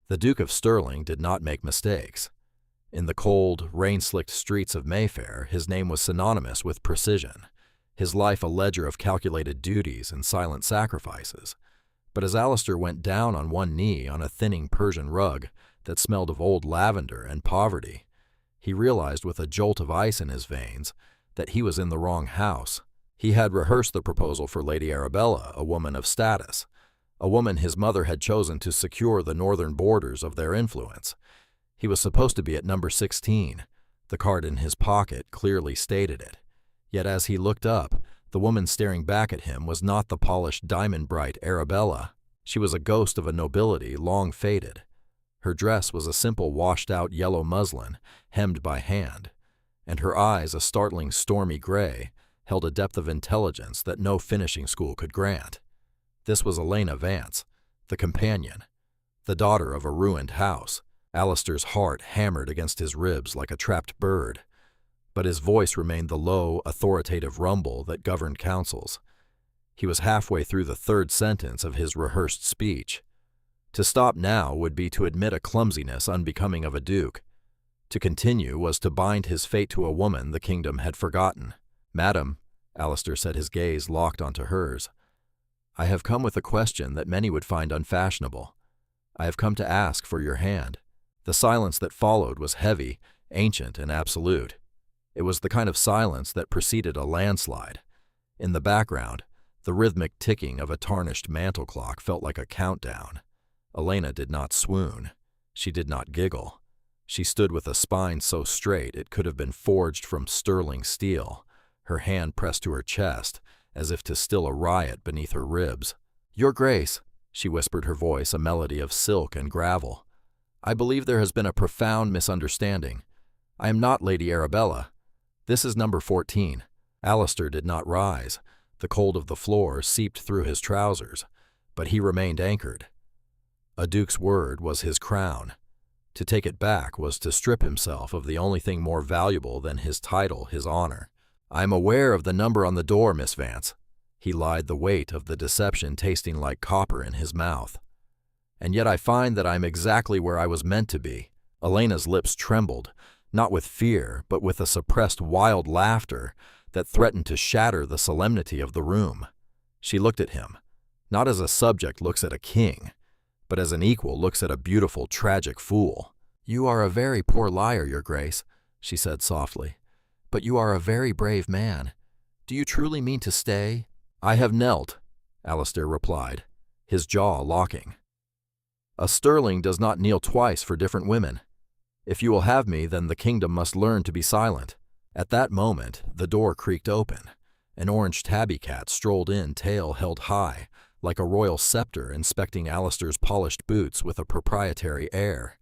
The Duke of Stirling did not make mistakes. In the cold, rain-slicked streets of Mayfair, his name was synonymous with precision, his life a ledger of calculated duties and silent sacrifices. But as Alistair went down on one knee on a thinning Persian rug that smelled of old lavender and poverty, he realized with a jolt of ice in his veins that he was in the wrong house. He had rehearsed the proposal for Lady Arabella, a woman of status, a woman his mother had chosen to secure the northern borders of their influence. He was supposed to be at number 16. The card in his pocket clearly stated it. Yet as he looked up, the woman staring back at him was not the polished diamond-bright Arabella. She was a ghost of a nobility long faded. Her dress was a simple washed-out yellow muslin, hemmed by hand, and her eyes, a startling stormy gray, held a depth of intelligence that no finishing school could grant. This was Elena Vance, the companion, the daughter of a ruined house. Alistair's heart hammered against his ribs like a trapped bird, but his voice remained the low, authoritative rumble that governed councils. He was halfway through the third sentence of his rehearsed speech. To stop now would be to admit a clumsiness unbecoming of a duke. To continue was to bind his fate to a woman the kingdom had forgotten. "Madam," Alistair said, his gaze locked onto hers, "I have come with a question that many would find unfashionable. I have come to ask for your hand." The silence that followed was heavy, ancient, and absolute. It was the kind of silence that preceded a landslide. In the background, the rhythmic ticking of a tarnished mantel clock felt like a countdown. Elena did not swoon. She did not giggle. She stood with a spine so straight it could have been forged from sterling steel, her hand pressed to her chest, as if to still a riot beneath her ribs. "Your Grace," she whispered, her voice a melody of silk and gravel, "I believe there has been a profound misunderstanding. I am not Lady Arabella. This is number 14. Alistair did not rise. The cold of the floor seeped through his trousers, but he remained anchored. A duke's word was his crown. To take it back was to strip himself of the only thing more valuable than his title, his honor. "I am aware of the number on the door, Miss Vance." He lied, the weight of the deception tasting like copper in his mouth. "And yet I find that I am exactly where I was meant to be." Elena's lips trembled, not with fear, but with a suppressed wild laughter that threatened to shatter the solemnity of the room. She looked at him, not as a subject looks at a king, but as an equal looks at a beautiful, tragic fool. "You are a very poor liar, Your Grace," she said softly, "but you are a very brave man. Do you truly mean to stay?" "I have knelt," Alistair replied, his jaw locking. "A Stirling does not kneel twice for different women. If you will have me, then the kingdom must learn to be silent." At that moment, the door creaked open. An orange tabby cat strolled in, tail held high, like a royal scepter inspecting Alistair's polished boots with a proprietary air.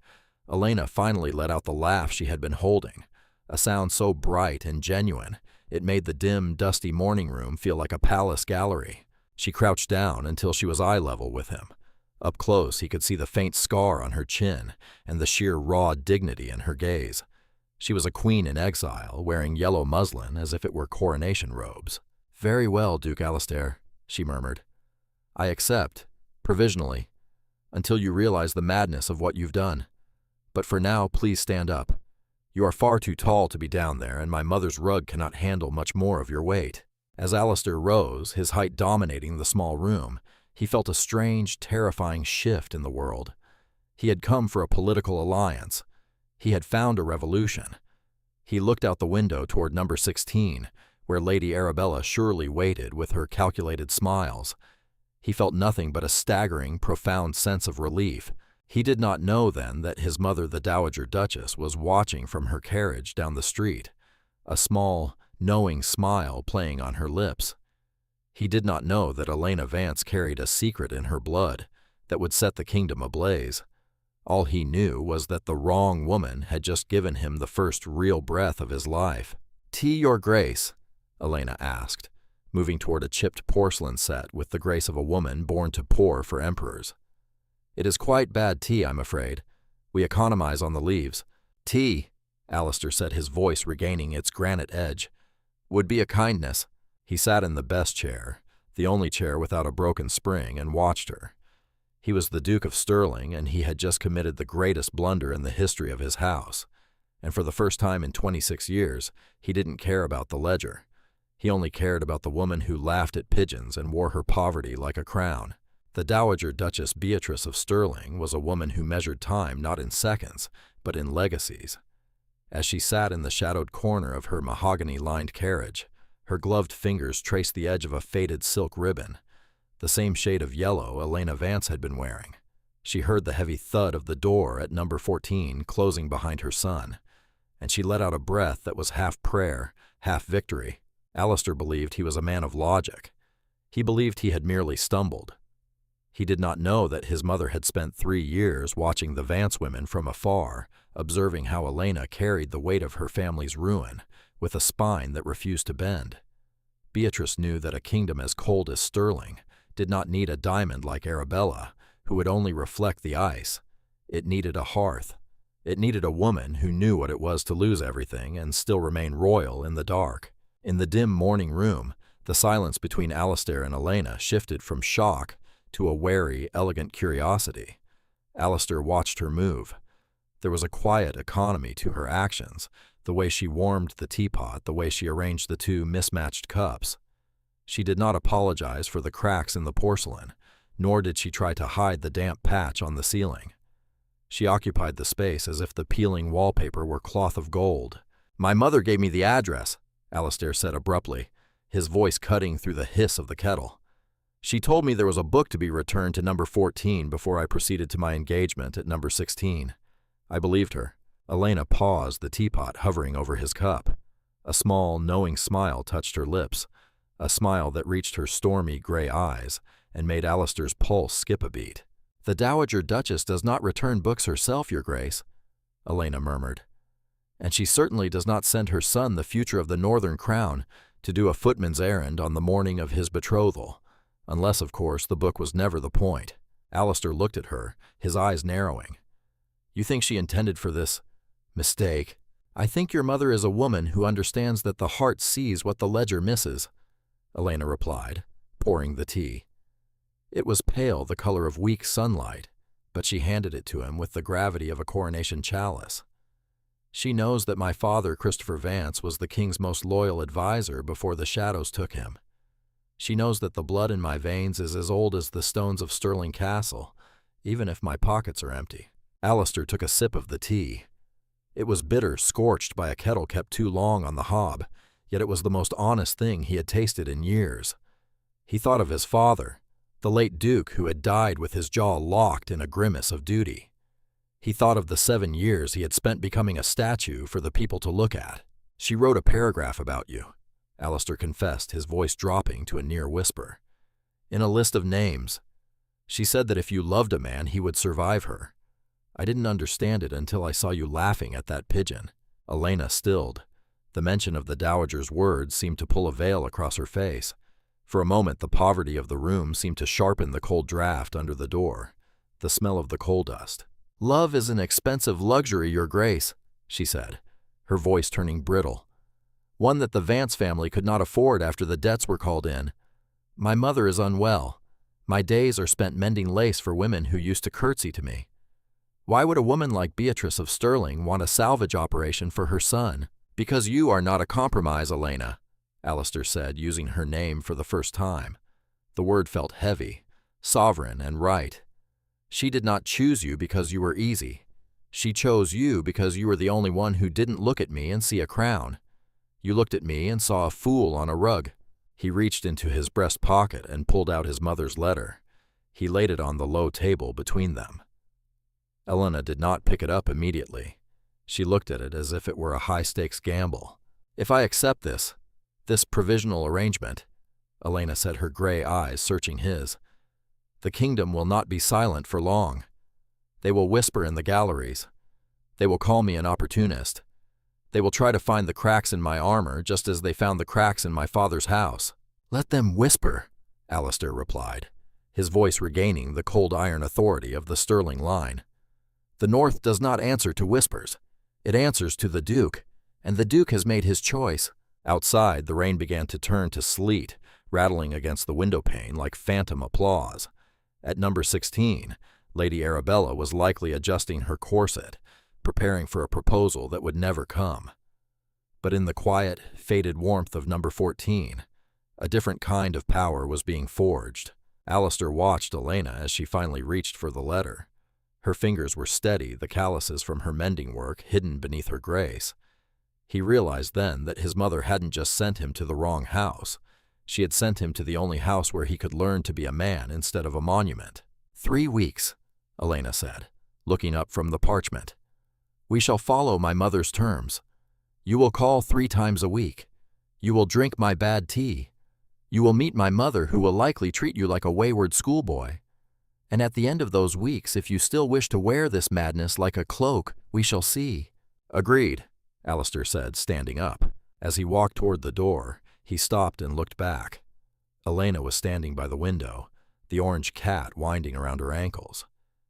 Elena finally let out the laugh she had been holding, a sound so bright and genuine it made the dim, dusty morning room feel like a palace gallery. She crouched down until she was eye level with him. Up close, he could see the faint scar on her chin and the sheer raw dignity in her gaze. She was a queen in exile, wearing yellow muslin as if it were coronation robes. "Very well, Duke Alistair," she murmured. "I accept, provisionally, until you realize the madness of what you've done. But for now, please stand up. You are far too tall to be down there, and my mother's rug cannot handle much more of your weight." As Alistair rose, his height dominating the small room, he felt a strange, terrifying shift in the world. He had come for a political alliance. He had found a revolution. He looked out the window toward number 16, where Lady Arabella surely waited with her calculated smiles. He felt nothing but a staggering, profound sense of relief. He did not know then that his mother, the Dowager Duchess, was watching from her carriage down the street, a small, knowing smile playing on her lips. He did not know that Elena Vance carried a secret in her blood that would set the kingdom ablaze. All he knew was that the wrong woman had just given him the first real breath of his life. "Tea, Your Grace?" Elena asked, moving toward a chipped porcelain set with the grace of a woman born to pour for emperors. "It is quite bad tea, I'm afraid. We economize on the leaves." "Tea," Alistair said, his voice regaining its granite edge, "would be a kindness." He sat in the best chair, the only chair without a broken spring, and watched her. He was the Duke of Stirling, and he had just committed the greatest blunder in the history of his house. And for the first time in 26 years, he didn't care about the ledger. He only cared about the woman who laughed at pigeons and wore her poverty like a crown. The Dowager Duchess Beatrice of Stirling was a woman who measured time not in seconds, but in legacies. As she sat in the shadowed corner of her mahogany-lined carriage, her gloved fingers traced the edge of a faded silk ribbon, the same shade of yellow Elena Vance had been wearing. She heard the heavy thud of the door at number 14 closing behind her son, and she let out a breath that was half prayer, half victory. Alistair believed he was a man of logic. He believed he had merely stumbled. He did not know that his mother had spent 3 years watching the Vance women from afar, observing how Elena carried the weight of her family's ruin with a spine that refused to bend. Beatrice knew that a kingdom as cold as Stirling did not need a diamond like Arabella, who would only reflect the ice. It needed a hearth. It needed a woman who knew what it was to lose everything and still remain royal in the dark. In the dim morning room, the silence between Alistair and Elena shifted from shock to a wary, elegant curiosity. Alistair watched her move. There was a quiet economy to her actions, the way she warmed the teapot, the way she arranged the 2 mismatched cups. She did not apologize for the cracks in the porcelain, nor did she try to hide the damp patch on the ceiling. She occupied the space as if the peeling wallpaper were cloth of gold. "My mother gave me the address," Alistair said abruptly, his voice cutting through the hiss of the kettle. "She told me there was a book to be returned to number 14 before I proceeded to my engagement at number 16. I believed her." Elena paused, the teapot hovering over his cup. A small, knowing smile touched her lips, a smile that reached her stormy gray eyes and made Alistair's pulse skip a beat. "The Dowager Duchess does not return books herself, Your Grace," Elena murmured. "And she certainly does not send her son, the future of the Northern Crown, to do a footman's errand on the morning of his betrothal. Unless, of course, the book was never the point." Alistair looked at her, his eyes narrowing. "You think she intended for this mistake?" "I think your mother is a woman who understands that the heart sees what the ledger misses," Elena replied, pouring the tea. It was pale, the color of weak sunlight, but she handed it to him with the gravity of a coronation chalice. "She knows that my father, Christopher Vance, was the king's most loyal advisor before the shadows took him. She knows that the blood in my veins is as old as the stones of Stirling Castle, even if my pockets are empty." Alistair took a sip of the tea. It was bitter, scorched by a kettle kept too long on the hob, yet it was the most honest thing he had tasted in years. He thought of his father, the late Duke who had died with his jaw locked in a grimace of duty. He thought of the 7 years he had spent becoming a statue for the people to look at. "She wrote a paragraph about you," Alistair confessed, his voice dropping to a near whisper. "In a list of names. She said that if you loved a man, he would survive her. I didn't understand it until I saw you laughing at that pigeon." Elena stilled. The mention of the Dowager's words seemed to pull a veil across her face. For a moment, the poverty of the room seemed to sharpen the cold draft under the door, the smell of the coal dust. "Love is an expensive luxury, Your Grace," she said, her voice turning brittle. "One that the Vance family could not afford after the debts were called in. My mother is unwell. My days are spent mending lace for women who used to curtsy to me. Why would a woman like Beatrice of Stirling want a salvage operation for her son?" "Because you are not a compromise, Elena," Alistair said, using her name for the first time. The word felt heavy, sovereign, and right. "She did not choose you because you were easy. She chose you because you were the only one who didn't look at me and see a crown. You looked at me and saw a fool on a rug." He reached into his breast pocket and pulled out his mother's letter. He laid it on the low table between them. Elena did not pick it up immediately. She looked at it as if it were a high-stakes gamble. "If I accept this provisional arrangement," Elena said, her gray eyes searching his, "the kingdom will not be silent for long. They will whisper in the galleries. They will call me an opportunist. They will try to find the cracks in my armor just as they found the cracks in my father's house." "Let them whisper," Alistair replied, his voice regaining the cold iron authority of the Stirling line. "The North does not answer to whispers. It answers to the Duke, and the Duke has made his choice." Outside, the rain began to turn to sleet, rattling against the windowpane like phantom applause. At number 16, Lady Arabella was likely adjusting her corset, preparing for a proposal that would never come. But in the quiet, faded warmth of number 14, a different kind of power was being forged. Alistair watched Elena as she finally reached for the letter. Her fingers were steady, the calluses from her mending work hidden beneath her grace. He realized then that his mother hadn't just sent him to the wrong house. She had sent him to the only house where he could learn to be a man instead of a monument. 3 weeks, Elena said, looking up from the parchment. We shall follow my mother's terms. You will call 3 times a week. You will drink my bad tea. You will meet my mother, who will likely treat you like a wayward schoolboy. And at the end of those weeks, if you still wish to wear this madness like a cloak, we shall see. Agreed, Alistair said, standing up. As he walked toward the door, he stopped and looked back. Elena was standing by the window, the orange cat winding around her ankles.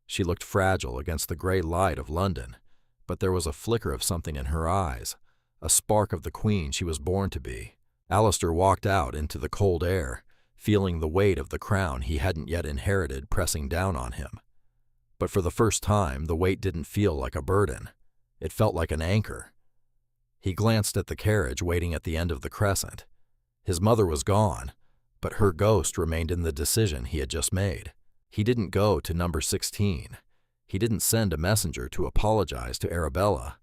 She looked fragile against the gray light of London, but there was a flicker of something in her eyes, a spark of the queen she was born to be. Alistair walked out into the cold air, feeling the weight of the crown he hadn't yet inherited pressing down on him. But for the first time, the weight didn't feel like a burden. It felt like an anchor. He glanced at the carriage waiting at the end of the crescent. His mother was gone, but her ghost remained in the decision he had just made. He didn't go to number 16. He didn't send a messenger to apologize to Arabella.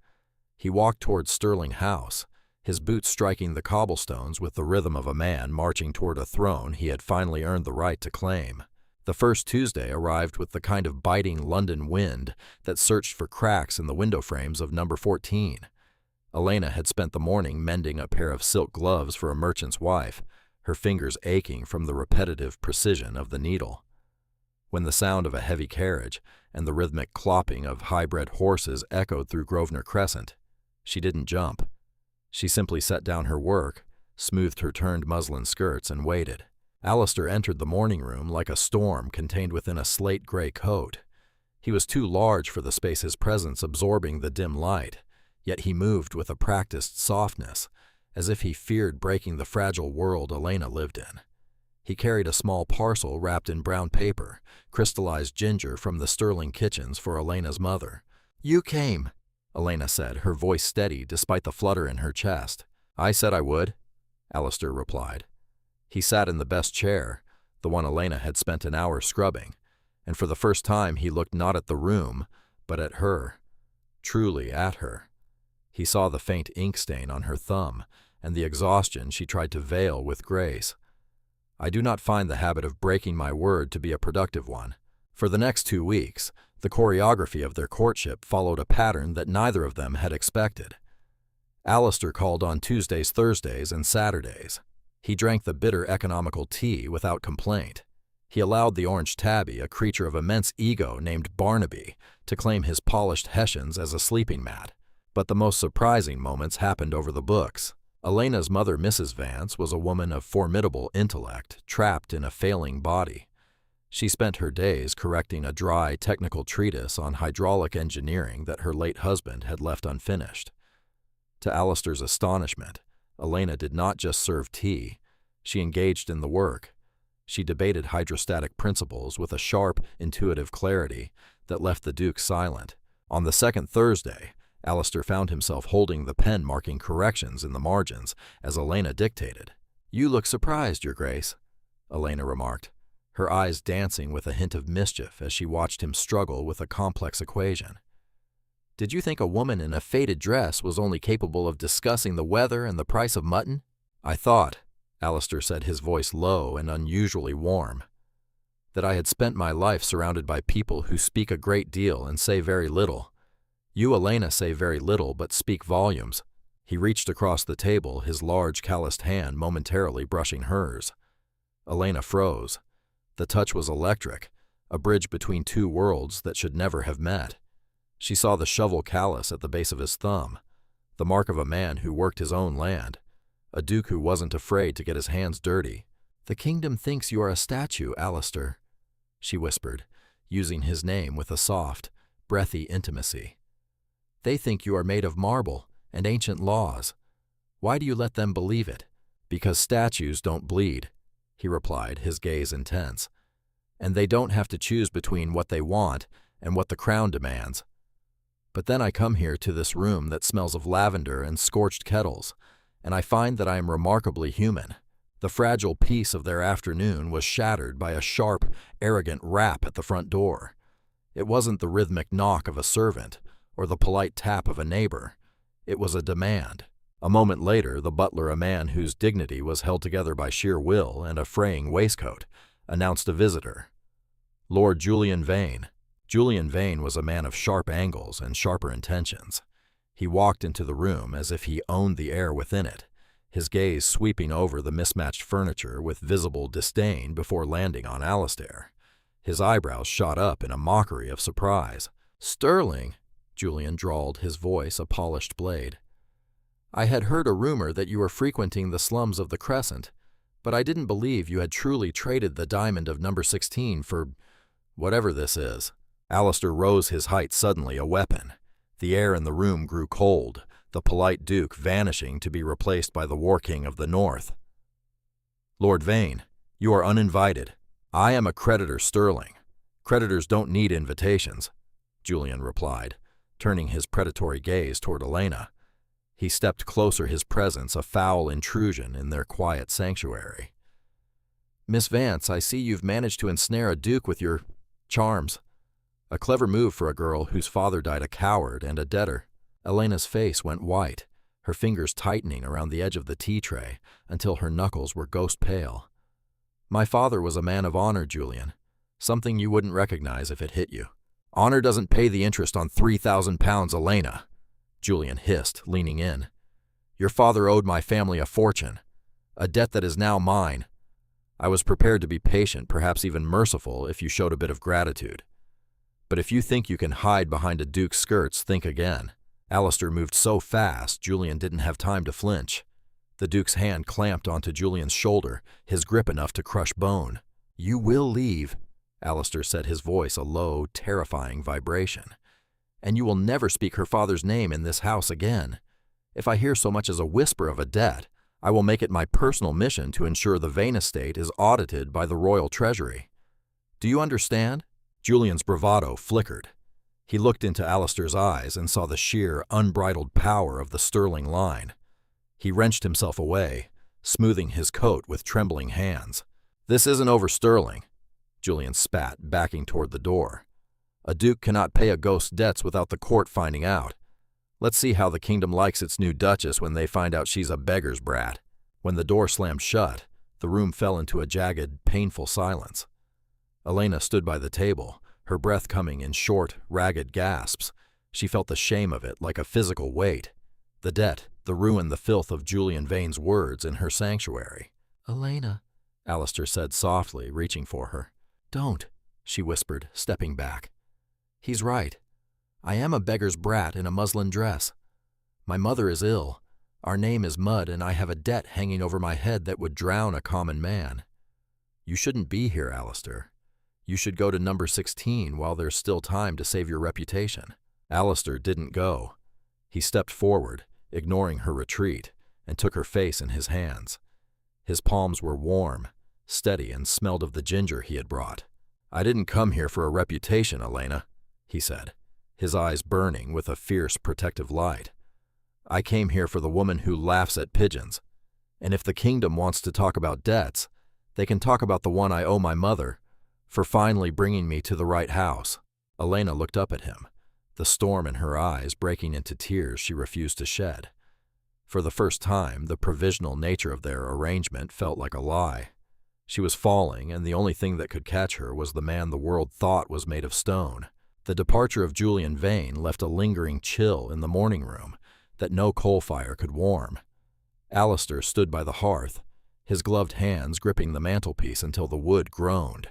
He walked toward Stirling House, his boots striking the cobblestones with the rhythm of a man marching toward a throne he had finally earned the right to claim. The first Tuesday arrived with the kind of biting London wind that searched for cracks in the window frames of number 14. Elena had spent the morning mending a pair of silk gloves for a merchant's wife, her fingers aching from the repetitive precision of the needle. When the sound of a heavy carriage and the rhythmic clopping of high-bred horses echoed through Grosvenor Crescent, she didn't jump. She simply set down her work, smoothed her turned muslin skirts, and waited. Alistair entered the morning room like a storm contained within a slate-gray coat. He was too large for the space his presence absorbing the dim light, yet he moved with a practiced softness, as if he feared breaking the fragile world Elena lived in. He carried a small parcel wrapped in brown paper, crystallized ginger from the Stirling kitchens for Elena's mother. "You came," Elena said, her voice steady despite the flutter in her chest. "I said I would," Alistair replied. He sat in the best chair, the one Elena had spent an hour scrubbing, and for the first time he looked not at the room, but at her. Truly at her. He saw the faint ink stain on her thumb, and the exhaustion she tried to veil with grace. I do not find the habit of breaking my word to be a productive one. For the next 2 weeks, the choreography of their courtship followed a pattern that neither of them had expected. Alistair called on Tuesdays, Thursdays, and Saturdays. He drank the bitter economical tea without complaint. He allowed the orange tabby, a creature of immense ego named Barnaby, to claim his polished Hessians as a sleeping mat. But the most surprising moments happened over the books. Elena's mother, Mrs. Vance, was a woman of formidable intellect, trapped in a failing body. She spent her days correcting a dry, technical treatise on hydraulic engineering that her late husband had left unfinished. To Alistair's astonishment, Elena did not just serve tea. She engaged in the work. She debated hydrostatic principles with a sharp, intuitive clarity that left the Duke silent. On the second Thursday, Alistair found himself holding the pen marking corrections in the margins as Elena dictated. "You look surprised, Your Grace," Elena remarked, her eyes dancing with a hint of mischief as she watched him struggle with a complex equation. "Did you think a woman in a faded dress was only capable of discussing the weather and the price of mutton?" "I thought," Alistair said, his voice low and unusually warm, "that I had spent my life surrounded by people who speak a great deal and say very little. You, Elena, say very little but speak volumes." He reached across the table, his large calloused hand momentarily brushing hers. Elena froze. The touch was electric, a bridge between two worlds that should never have met. She saw the shovel callus at the base of his thumb, the mark of a man who worked his own land, a duke who wasn't afraid to get his hands dirty. "The kingdom thinks you are a statue, Alistair," she whispered, using his name with a soft, breathy intimacy. "They think you are made of marble and ancient laws. Why do you let them believe it?" "Because statues don't bleed," he replied, his gaze intense. and they don't have to choose between what they want and what the crown demands. But then I come here to this room that smells of lavender and scorched kettles, and I find that I am remarkably human. The fragile peace of their afternoon was shattered by a sharp, arrogant rap at the front door. It wasn't the rhythmic knock of a servant or the polite tap of a neighbor. It was a demand. A moment later, the butler, a man whose dignity was held together by sheer will and a fraying waistcoat, announced a visitor. Lord Julian Vane. Julian Vane was a man of sharp angles and sharper intentions. He walked into the room as if he owned the air within it, his gaze sweeping over the mismatched furniture with visible disdain before landing on Alistair. His eyebrows shot up in a mockery of surprise. "Sterling," Julian drawled, his voice a polished blade. "I had heard a rumor that you were frequenting the slums of the Crescent, but I didn't believe you had truly traded the diamond of number 16 for whatever this is." Alistair rose his height suddenly, a weapon. The air in the room grew cold, the polite Duke vanishing to be replaced by the War King of the North. "Lord Vane, you are uninvited. I am a creditor, Sterling. Creditors don't need invitations," Julian replied, turning his predatory gaze toward Elena. He stepped closer, his presence a foul intrusion in their quiet sanctuary. "Miss Vance, I see you've managed to ensnare a duke with your charms. A clever move for a girl whose father died a coward and a debtor." Elena's face went white, her fingers tightening around the edge of the tea tray until her knuckles were ghost pale. "My father was a man of honor, Julian. Something you wouldn't recognize if it hit you." "Honor doesn't pay the interest on 3,000 pounds, Elena," Julian hissed, leaning in. "Your father owed my family a fortune, a debt that is now mine. I was prepared to be patient, perhaps even merciful, if you showed a bit of gratitude. But if you think you can hide behind a duke's skirts, think again." Alistair moved so fast, Julian didn't have time to flinch. The duke's hand clamped onto Julian's shoulder, his grip enough to crush bone. "You will leave," Alistair said, his voice a low, terrifying vibration. "And you will never speak her father's name in this house again. If I hear so much as a whisper of a debt, I will make it my personal mission to ensure the Vane estate is audited by the royal treasury. Do you understand?" Julian's bravado flickered. He looked into Alistair's eyes and saw the sheer, unbridled power of the Sterling line. He wrenched himself away, smoothing his coat with trembling hands. "This isn't over, Sterling," Julian spat, backing toward the door. "A duke cannot pay a ghost's debts without the court finding out. Let's see how the kingdom likes its new duchess when they find out she's a beggar's brat." When the door slammed shut, the room fell into a jagged, painful silence. Elena stood by the table, her breath coming in short, ragged gasps. She felt the shame of it like a physical weight. The debt, the ruin, the filth of Julian Vane's words in her sanctuary. "Elena," Alistair said softly, reaching for her. "Don't," she whispered, stepping back. "He's right. I am a beggar's brat in a muslin dress. My mother is ill. Our name is mud, and I have a debt hanging over my head that would drown a common man. You shouldn't be here, Alistair. You should go to number 16 while there's still time to save your reputation." Alistair didn't go. He stepped forward, ignoring her retreat, and took her face in his hands. His palms were warm, steady, and smelled of the ginger he had brought. "I didn't come here for a reputation, Elena," he said, his eyes burning with a fierce, protective light. "I came here for the woman who laughs at pigeons. And if the kingdom wants to talk about debts, they can talk about the one I owe my mother for finally bringing me to the right house." Elena looked up at him, the storm in her eyes breaking into tears she refused to shed. For the first time, the provisional nature of their arrangement felt like a lie. She was falling, and the only thing that could catch her was the man the world thought was made of stone. The departure of Julian Vane left a lingering chill in the morning room that no coal fire could warm. Alistair stood by the hearth, his gloved hands gripping the mantelpiece until the wood groaned.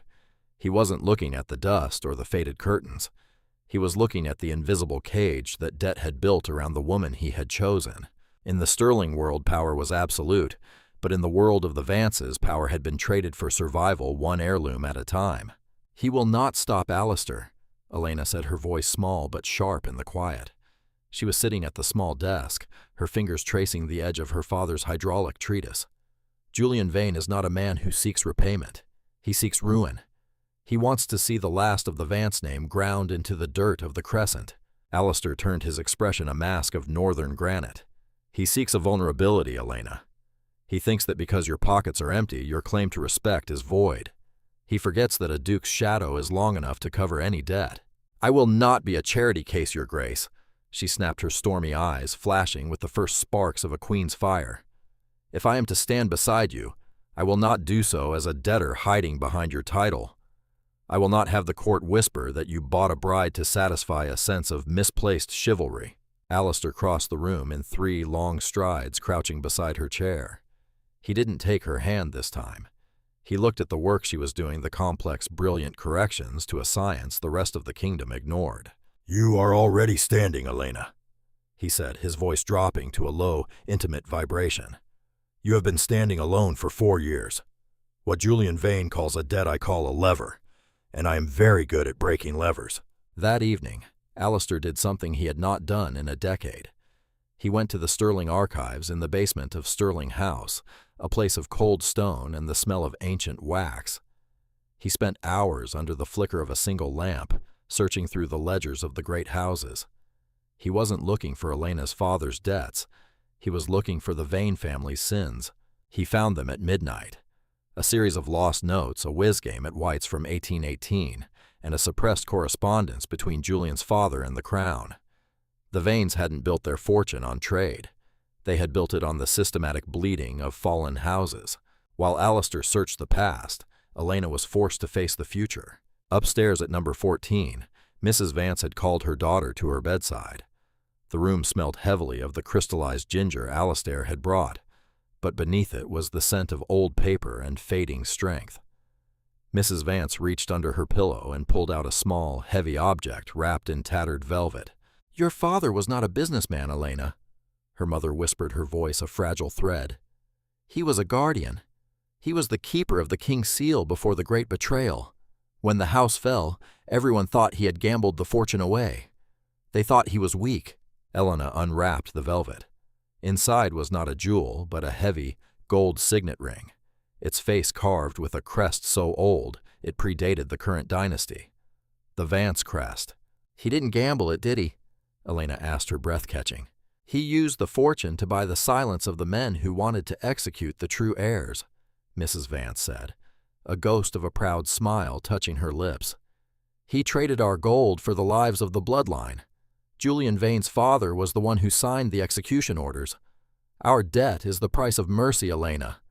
He wasn't looking at the dust or the faded curtains. He was looking at the invisible cage that debt had built around the woman he had chosen. In the Sterling world, power was absolute, but in the world of the Vances, power had been traded for survival, one heirloom at a time. "He will not stop Alistair," Elena said, her voice small but sharp in the quiet. She was sitting at the small desk, her fingers tracing the edge of her father's hydraulic treatise. "Julian Vane is not a man who seeks repayment. He seeks ruin. He wants to see the last of the Vance name ground into the dirt of the Crescent. Alistair turned his expression a mask of northern granite. He seeks a vulnerability, Elena. He thinks that because your pockets are empty, your claim to respect is void. He forgets that a duke's shadow is long enough to cover any debt. I will not be a charity case, Your Grace. She snapped, her stormy eyes flashing with the first sparks of a queen's fire. If I am to stand beside you, I will not do so as a debtor hiding behind your title. I will not have the court whisper that you bought a bride to satisfy a sense of misplaced chivalry. Alistair crossed the room in 3 long strides, crouching beside her chair. He didn't take her hand this time. He looked at the work she was doing, the complex, brilliant corrections to a science the rest of the kingdom ignored. "You are already standing, Elena," he said, his voice dropping to a low, intimate vibration. "You have been standing alone for 4 years. What Julian Vane calls a debt I call a lever, and I am very good at breaking levers." That evening, Alistair did something he had not done in a decade. He went to the Sterling archives in the basement of Sterling House, a place of cold stone and the smell of ancient wax. He spent hours under the flicker of a single lamp, searching through the ledgers of the great houses. He wasn't looking for Elena's father's debts. He was looking for the Vane family's sins. He found them at midnight. A series of lost notes, a whiz game at White's from 1818, and a suppressed correspondence between Julian's father and the crown. The Vanes hadn't built their fortune on trade. They had built it on the systematic bleeding of fallen houses. While Alistair searched the past, Elena was forced to face the future. Upstairs at number 14, Mrs. Vance had called her daughter to her bedside. The room smelled heavily of the crystallized ginger Alistair had brought, but beneath it was the scent of old paper and fading strength. Mrs. Vance reached under her pillow and pulled out a small, heavy object wrapped in tattered velvet. "Your father was not a businessman, Elena," her mother whispered, her voice a fragile thread. "He was a guardian. He was the keeper of the king's seal before the great betrayal. When the house fell, everyone thought he had gambled the fortune away. They thought he was weak." Elena unwrapped the velvet. Inside was not a jewel, but a heavy, gold signet ring, its face carved with a crest so old it predated the current dynasty. The Vance crest. "He didn't gamble it, did he?" Elena asked, her breath catching. "He used the fortune to buy the silence of the men who wanted to execute the true heirs," Mrs. Vance said, a ghost of a proud smile touching her lips. "He traded our gold for the lives of the Bloodline. Julian Vane's father was the one who signed the execution orders. Our debt is the price of mercy, Elena.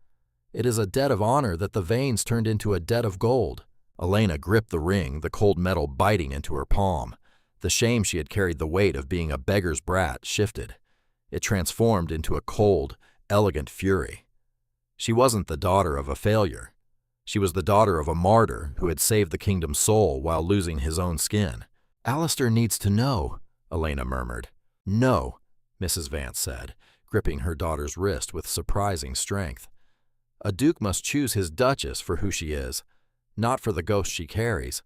It is a debt of honor that the Vanes turned into a debt of gold." Elena gripped the ring, the cold metal biting into her palm. The shame she had carried the weight of being a beggar's brat shifted. It transformed into a cold, elegant fury. She wasn't the daughter of a failure. She was the daughter of a martyr who had saved the kingdom's soul while losing his own skin. "Alistair needs to know," Elena murmured. "No," Mrs. Vance said, gripping her daughter's wrist with surprising strength. "A duke must choose his duchess for who she is, not for the ghost she carries.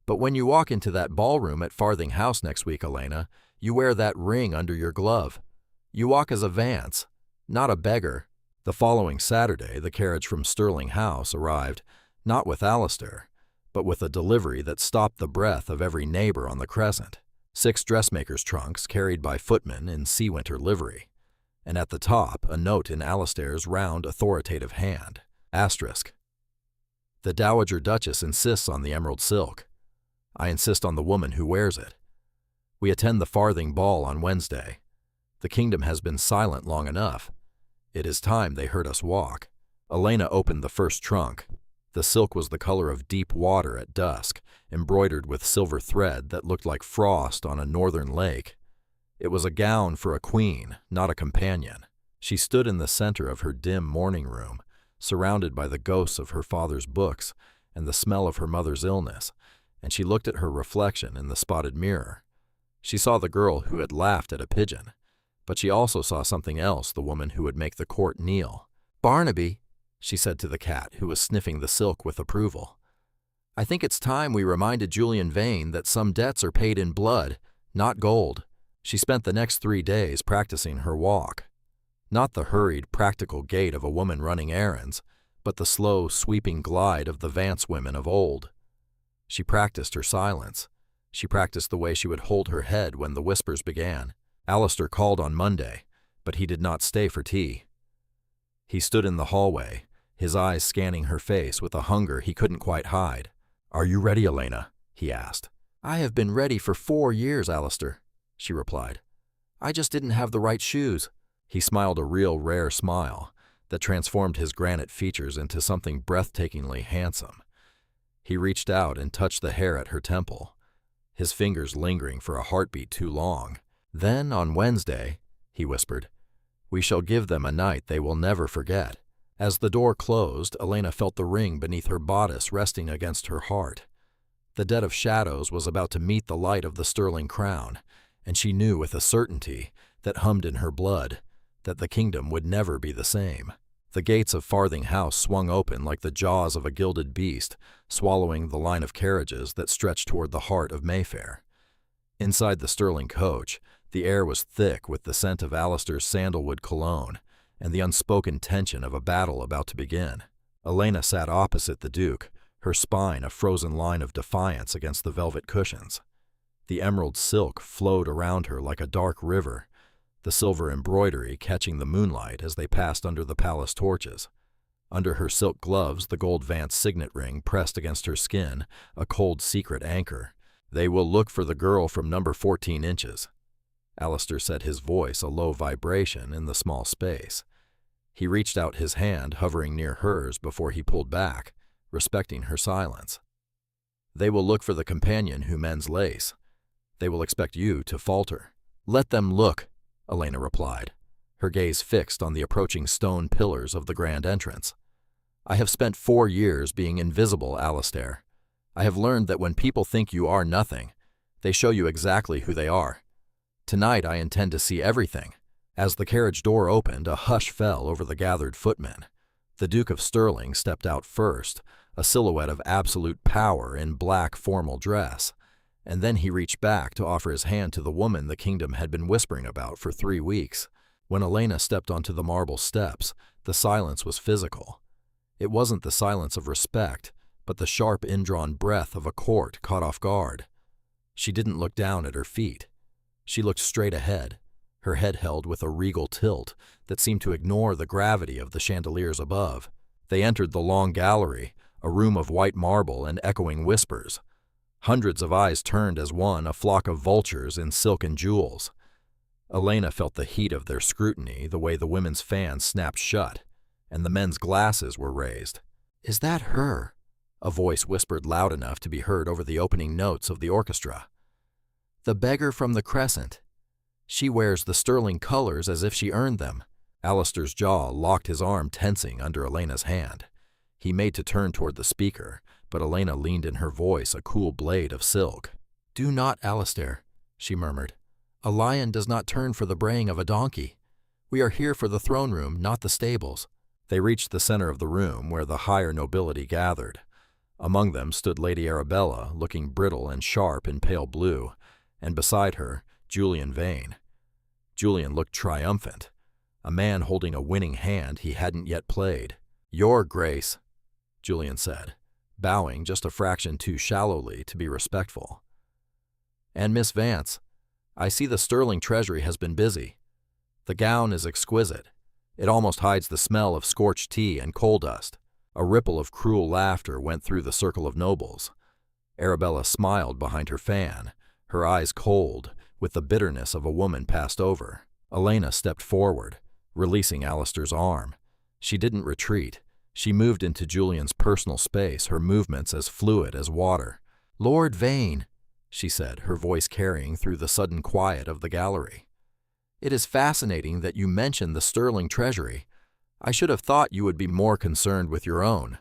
But when you walk into that ballroom at Farthing House next week, Elena, you wear that ring under your glove. You walk as a Vance, not a beggar." The following Saturday, the carriage from Sterling House arrived, not with Alistair, but with a delivery that stopped the breath of every neighbor on the Crescent. 6 dressmakers' trunks carried by footmen in sea winter livery, and at the top a note in Alistair's round, authoritative hand. Asterisk. "The Dowager Duchess insists on the emerald silk. I insist on the woman who wears it. We attend the Farthing Ball on Wednesday. The kingdom has been silent long enough. It is time they heard us walk." Elena opened the first trunk. The silk was the color of deep water at dusk, embroidered with silver thread that looked like frost on a northern lake. It was a gown for a queen, not a companion. She stood in the center of her dim morning room, surrounded by the ghosts of her father's books and the smell of her mother's illness, and she looked at her reflection in the spotted mirror. She saw the girl who had laughed at a pigeon, but she also saw something else, the woman who would make the court kneel. "Barnaby," she said to the cat, who was sniffing the silk with approval, "I think it's time we reminded Julian Vane that some debts are paid in blood, not gold." She spent the next 3 days practicing her walk. Not the hurried, practical gait of a woman running errands, but the slow, sweeping glide of the Vance women of old. She practiced her silence. She practiced the way she would hold her head when the whispers began. Alistair called on Monday, but he did not stay for tea. He stood in the hallway, his eyes scanning her face with a hunger he couldn't quite hide. "Are you ready, Elena?" he asked. "I have been ready for 4 years, Alistair," she replied. "I just didn't have the right shoes." He smiled a real rare smile that transformed his granite features into something breathtakingly handsome. He reached out and touched the hair at her temple, his fingers lingering for a heartbeat too long. "Then, on Wednesday," he whispered, "we shall give them a night they will never forget." As the door closed, Elena felt the ring beneath her bodice resting against her heart. The dead of shadows was about to meet the light of the sterling crown, and she knew with a certainty that hummed in her blood that the kingdom would never be the same. The gates of Farthing House swung open like the jaws of a gilded beast, swallowing the line of carriages that stretched toward the heart of Mayfair. Inside the sterling coach, the air was thick with the scent of Alistair's sandalwood cologne and the unspoken tension of a battle about to begin. Elena sat opposite the Duke, her spine a frozen line of defiance against the velvet cushions. The emerald silk flowed around her like a dark river, the silver embroidery catching the moonlight as they passed under the palace torches. Under her silk gloves, the gold Vance signet ring pressed against her skin, a cold secret anchor. "They will look for the girl from number 14 inches." Alistair set his voice a low vibration in the small space. He reached out his hand, hovering near hers before he pulled back, respecting her silence. "They will look for the companion who mends lace. They will expect you to falter." "Let them look," Elena replied, her gaze fixed on the approaching stone pillars of the grand entrance. "I have spent 4 years being invisible, Alistair. I have learned that when people think you are nothing, they show you exactly who they are. Tonight I intend to see everything." As the carriage door opened, a hush fell over the gathered footmen. The Duke of Stirling stepped out first, a silhouette of absolute power in black formal dress, and then he reached back to offer his hand to the woman the kingdom had been whispering about for 3 weeks. When Elena stepped onto the marble steps, the silence was physical. It wasn't the silence of respect, but the sharp indrawn breath of a court caught off guard. She didn't look down at her feet. She looked straight ahead, her head held with a regal tilt that seemed to ignore the gravity of the chandeliers above. They entered the long gallery, a room of white marble and echoing whispers. Hundreds of eyes turned as one, a flock of vultures in silk and jewels. Elena felt the heat of their scrutiny the way the women's fans snapped shut, and the men's glasses were raised. "Is that her?" a voice whispered loud enough to be heard over the opening notes of the orchestra. "The beggar from the Crescent. She wears the sterling colors as if she earned them." Alistair's jaw locked, his arm tensing under Elena's hand. He made to turn toward the speaker, but Elena leaned in her voice a cool blade of silk. "Do not, Alistair," she murmured. "A lion does not turn for the braying of a donkey. We are here for the throne room, not the stables." They reached the center of the room where the higher nobility gathered. Among them stood Lady Arabella, looking brittle and sharp in pale blue, and beside her, Julian Vane. Julian looked triumphant, a man holding a winning hand he hadn't yet played. "Your Grace," Julian said, bowing just a fraction too shallowly to be respectful. "And Miss Vance, I see the sterling treasury has been busy. The gown is exquisite. It almost hides the smell of scorched tea and coal dust." A ripple of cruel laughter went through the circle of nobles. Arabella smiled behind her fan, her eyes cold, with the bitterness of a woman passed over. Elena stepped forward, releasing Alistair's arm. She didn't retreat. She moved into Julian's personal space, her movements as fluid as water. "Lord Vane," she said, her voice carrying through the sudden quiet of the gallery. "It is fascinating that you mention the sterling treasury. I should have thought you would be more concerned with your own.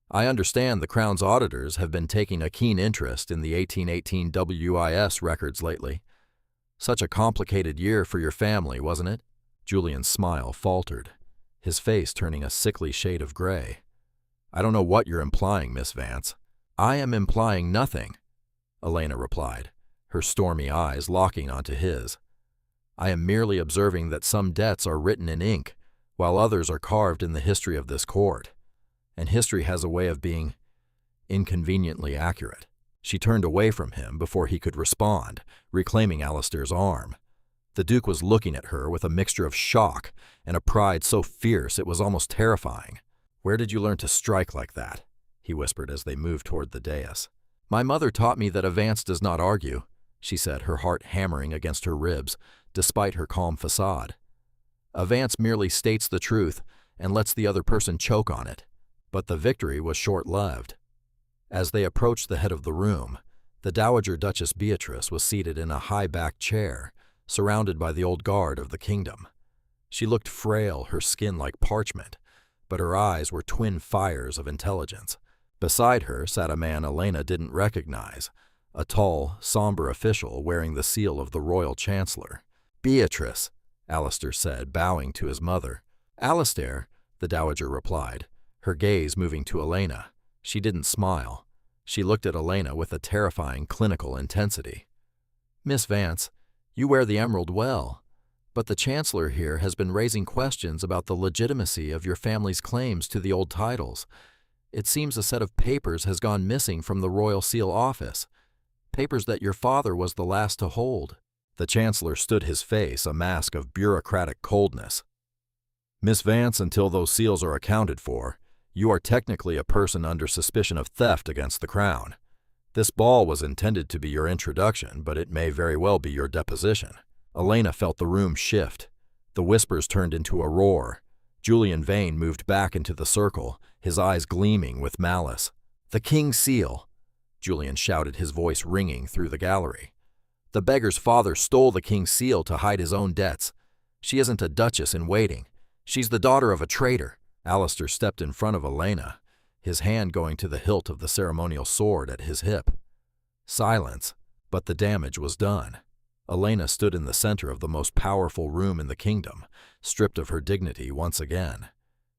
I understand the Crown's auditors have been taking a keen interest in the 1818 WIS records lately. Such a complicated year for your family, wasn't it?" Julian's smile faltered, his face turning a sickly shade of gray. "I don't know what you're implying, Miss Vance." "I am implying nothing," Elena replied, her stormy eyes locking onto his. "I am merely observing that some debts are written in ink, while others are carved in the history of this court. And history has a way of being inconveniently accurate." She turned away from him before he could respond, reclaiming Alistair's arm. The Duke was looking at her with a mixture of shock and a pride so fierce it was almost terrifying. "Where did you learn to strike like that?" he whispered as they moved toward the dais. "My mother taught me that a Vance does not argue," she said, her heart hammering against her ribs, despite her calm facade. "A Vance merely states the truth and lets the other person choke on it." But the victory was short-lived. As they approached the head of the room, the Dowager Duchess Beatrice was seated in a high-backed chair, surrounded by the old guard of the kingdom. She looked frail, her skin like parchment, but her eyes were twin fires of intelligence. Beside her sat a man Elena didn't recognize, a tall, somber official wearing the seal of the royal chancellor. "Beatrice," Alistair said, bowing to his mother. "Alistair," the Dowager replied, her gaze moving to Elena. She didn't smile. She looked at Elena with a terrifying clinical intensity. "Miss Vance, you wear the emerald well, but the Chancellor here has been raising questions about the legitimacy of your family's claims to the old titles. It seems a set of papers has gone missing from the Royal Seal office, papers that your father was the last to hold." The Chancellor stood his face, a mask of bureaucratic coldness. "Miss Vance, until those seals are accounted for, you are technically a person under suspicion of theft against the crown. This ball was intended to be your introduction, but it may very well be your deposition." Elena felt the room shift. The whispers turned into a roar. Julian Vane moved back into the circle, his eyes gleaming with malice. "The King's seal!" Julian shouted, his voice ringing through the gallery. "The beggar's father stole the King's seal to hide his own debts. She isn't a duchess in waiting. She's the daughter of a traitor." Alistair stepped in front of Elena, his hand going to the hilt of the ceremonial sword at his hip. Silence, but the damage was done. Elena stood in the center of the most powerful room in the kingdom, stripped of her dignity once again.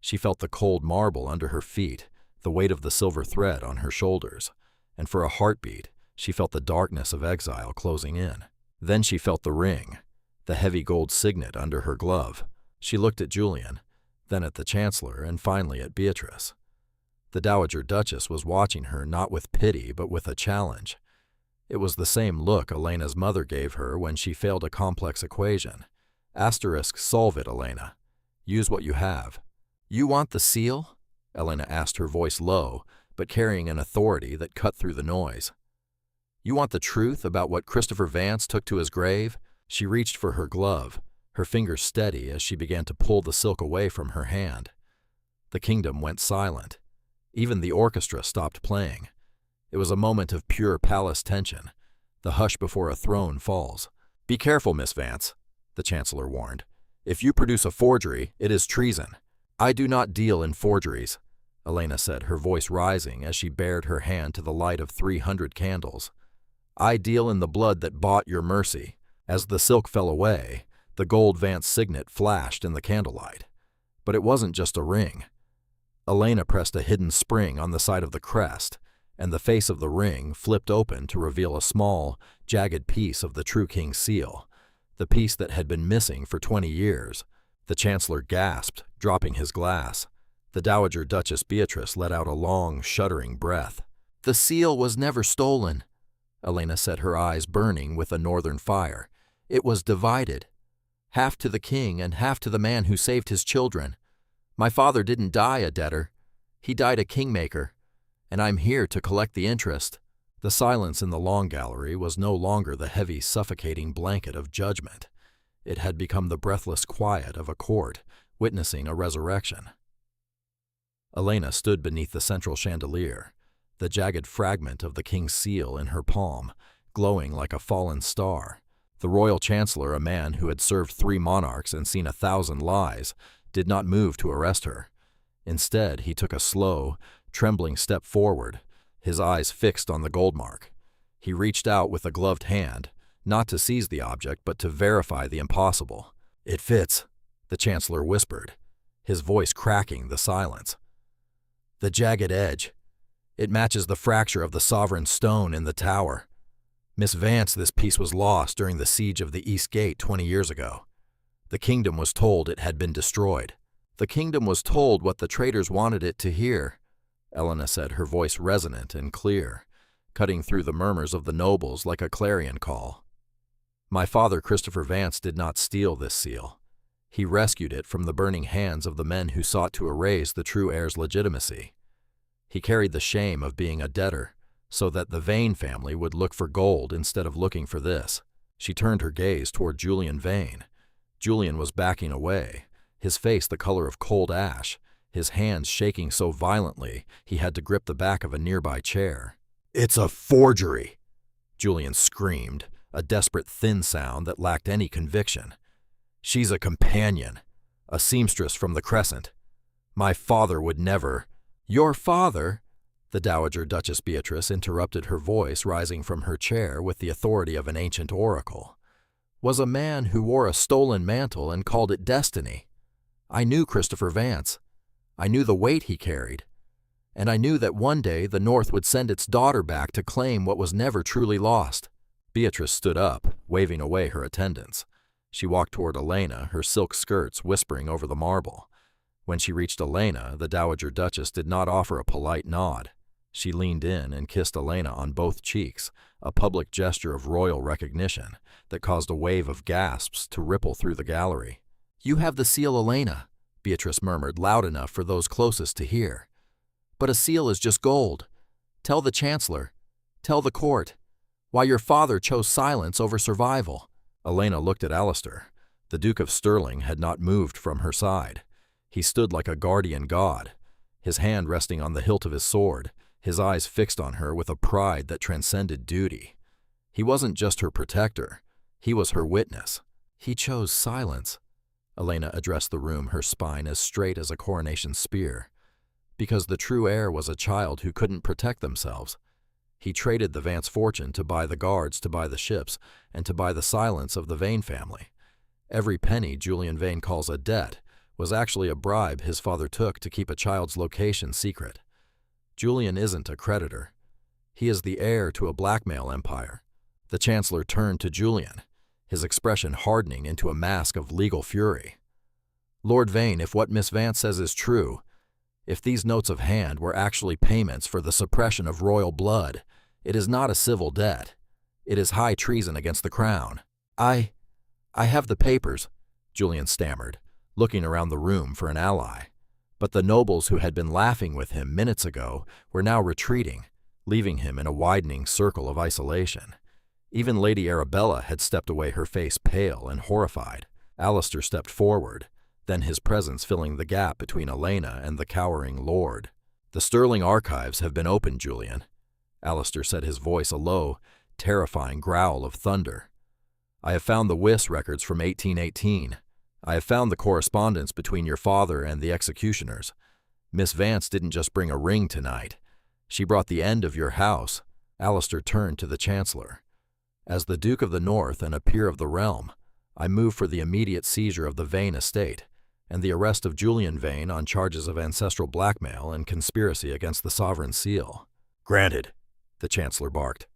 She felt the cold marble under her feet, the weight of the silver thread on her shoulders, and for a heartbeat, she felt the darkness of exile closing in. Then she felt the ring, the heavy gold signet under her glove. She looked at Julian, then at the Chancellor, and finally at Beatrice. The Dowager Duchess was watching her not with pity but with a challenge. It was the same look Elena's mother gave her when she failed a complex equation. Solve it, Elena. Use what you have. "You want the seal?" Elena asked, her voice low, but carrying an authority that cut through the noise. "You want the truth about what Christopher Vance took to his grave?" She reached for her glove, her fingers steady as she began to pull the silk away from her hand. The kingdom went silent. Even the orchestra stopped playing. It was a moment of pure palace tension, the hush before a throne falls. "Be careful, Miss Vance," the Chancellor warned. "If you produce a forgery, it is treason." "I do not deal in forgeries," Elena said, her voice rising as she bared her hand to the light of 300 candles. "I deal in the blood that bought your mercy." As the silk fell away, the gold Vance signet flashed in the candlelight. But it wasn't just a ring. Elena pressed a hidden spring on the side of the crest, and the face of the ring flipped open to reveal a small, jagged piece of the true King's seal, the piece that had been missing for 20 years. The Chancellor gasped, dropping his glass. The Dowager Duchess Beatrice let out a long, shuddering breath. "The seal was never stolen," Elena said, her eyes burning with a northern fire. "It was divided. Half to the king and half to the man who saved his children. My father didn't die a debtor. He died a kingmaker, and I'm here to collect the interest." The silence in the long gallery was no longer the heavy, suffocating blanket of judgment. It had become the breathless quiet of a court witnessing a resurrection. Elena stood beneath the central chandelier, the jagged fragment of the King's seal in her palm, glowing like a fallen star. The royal chancellor, a man who had served 3 monarchs and seen 1,000 lies, did not move to arrest her. Instead, he took a slow, trembling step forward, his eyes fixed on the gold mark. He reached out with a gloved hand, not to seize the object, but to verify the impossible. "It fits," the chancellor whispered, his voice cracking the silence. "The jagged edge. It matches the fracture of the sovereign stone in the tower. Miss Vance, this piece was lost during the siege of the East Gate 20 years ago. The kingdom was told it had been destroyed." "The kingdom was told what the traitors wanted it to hear," Elena said, her voice resonant and clear. cutting through the murmurs of the nobles like a clarion call. My father, Christopher Vance, did not steal this seal. He rescued it from the burning hands of the men who sought to erase the true heir's legitimacy. He carried the shame of being a debtor, so that the Vane family would look for gold instead of looking for this. She turned her gaze toward Julian Vane. Julian was backing away, his face the color of cold ash, his hands shaking so violently he had to grip the back of a nearby chair. "It's a forgery!" Julian screamed, a desperate thin sound that lacked any conviction. "She's a companion, a seamstress from the Crescent. My father would never—" "Your father?" The Dowager Duchess Beatrice interrupted, her voice rising from her chair with the authority of an ancient oracle. "Was a man who wore a stolen mantle and called it destiny. I knew Christopher Vance. I knew the weight he carried. And I knew that one day the North would send its daughter back to claim what was never truly lost." Beatrice stood up, waving away her attendants. She walked toward Elena, her silk skirts whispering over the marble. When she reached Elena, the Dowager Duchess did not offer a polite nod. She leaned in and kissed Elena on both cheeks, a public gesture of royal recognition that caused a wave of gasps to ripple through the gallery. "You have the seal, Elena," Beatrice murmured loud enough for those closest to hear. "But a seal is just gold. Tell the Chancellor, tell the court, why your father chose silence over survival." Elena looked at Alistair. The Duke of Stirling had not moved from her side. He stood like a guardian god, his hand resting on the hilt of his sword, his eyes fixed on her with a pride that transcended duty. He wasn't just her protector, he was her witness. "He chose silence." Elena addressed the room, her spine as straight as a coronation spear. "Because the true heir was a child who couldn't protect themselves. He traded the Vance fortune to buy the guards, to buy the ships, and to buy the silence of the Vane family. Every penny Julian Vane calls a debt was actually a bribe his father took to keep a child's location secret. Julian isn't a creditor. He is the heir to a blackmail empire." The Chancellor turned to Julian, his expression hardening into a mask of legal fury. "Lord Vane, if what Miss Vance says is true, if these notes of hand were actually payments for the suppression of royal blood, it is not a civil debt. It is high treason against the crown." I have the papers," Julian stammered, looking around the room for an ally. But the nobles who had been laughing with him minutes ago were now retreating, leaving him in a widening circle of isolation. Even Lady Arabella had stepped away, her face pale and horrified. Alistair stepped forward, then his presence filling the gap between Elena and the cowering lord. "The Stirling archives have been opened, Julian," Alistair said, his voice a low, terrifying growl of thunder. "I have found the Wyss records from 1818. I have found the correspondence between your father and the executioners. Miss Vance didn't just bring a ring tonight. She brought the end of your house." Alistair turned to the Chancellor. "As the Duke of the North and a peer of the realm, I move for the immediate seizure of the Vane estate and the arrest of Julian Vane on charges of ancestral blackmail and conspiracy against the sovereign seal." "Granted," the Chancellor barked.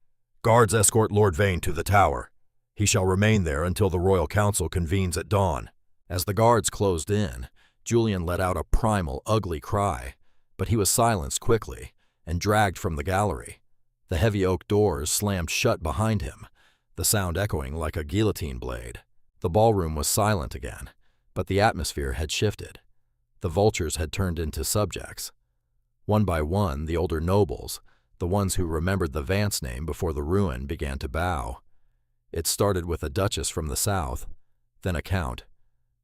"Guards escort Lord Vane to the tower. He shall remain there until the Royal Council convenes at dawn." As the guards closed in, Julian let out a primal, ugly cry, but he was silenced quickly and dragged from the gallery. The heavy oak doors slammed shut behind him, the sound echoing like a guillotine blade. The ballroom was silent again, but the atmosphere had shifted. The vultures had turned into subjects. One by one, the older nobles, the ones who remembered the Vance name before the ruin, began to bow. It started with a duchess from the south, then a count,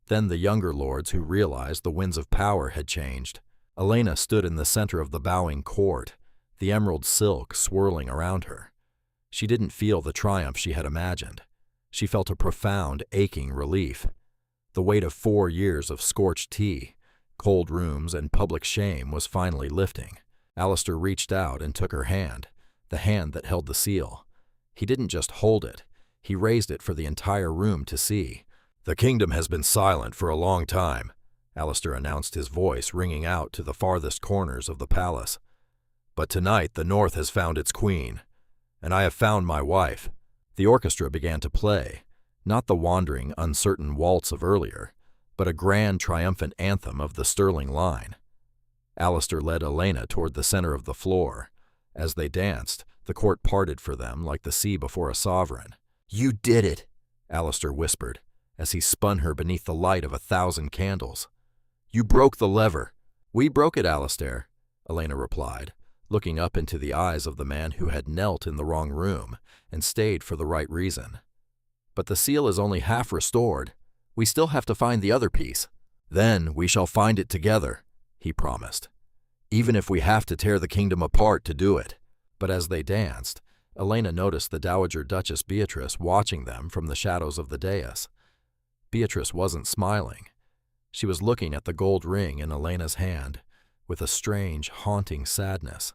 then the younger lords who realized the winds of power had changed. Elena stood in the center of the bowing court, the emerald silk swirling around her. She didn't feel the triumph she had imagined. She felt a profound, aching relief. The weight of 4 years of scorched tea, cold rooms, and public shame was finally lifting. Alistair reached out and took her hand, the hand that held the seal. He didn't just hold it, he raised it for the entire room to see. "The kingdom has been silent for a long time," Alistair announced, his voice ringing out to the farthest corners of the palace. "But tonight the North has found its queen, and I have found my wife." The orchestra began to play, not the wandering, uncertain waltz of earlier, but a grand, triumphant anthem of the Stirling line. Alistair led Elena toward the center of the floor. As they danced, The court parted for them like the sea before a sovereign. "You did it," Alistair whispered, as he spun her beneath the light of 1,000 candles. "You broke the lever." "We broke it, Alistair," Elena replied, looking up into the eyes of the man who had knelt in the wrong room and stayed for the right reason. "But the seal is only half restored. We still have to find the other piece." "Then we shall find it together," he promised, "even if we have to tear the kingdom apart to do it." But as they danced, Elena noticed the Dowager Duchess Beatrice watching them from the shadows of the dais. Beatrice wasn't smiling. She was looking at the gold ring in Elena's hand with a strange, haunting sadness.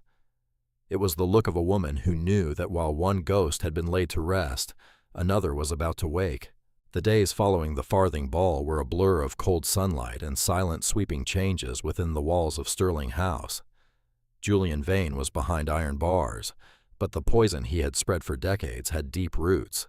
It was the look of a woman who knew that while one ghost had been laid to rest, another was about to wake. The days following the farthing ball were a blur of cold sunlight and silent sweeping changes within the walls of Stirling House. Julian Vane was behind iron bars, but the poison he had spread for decades had deep roots.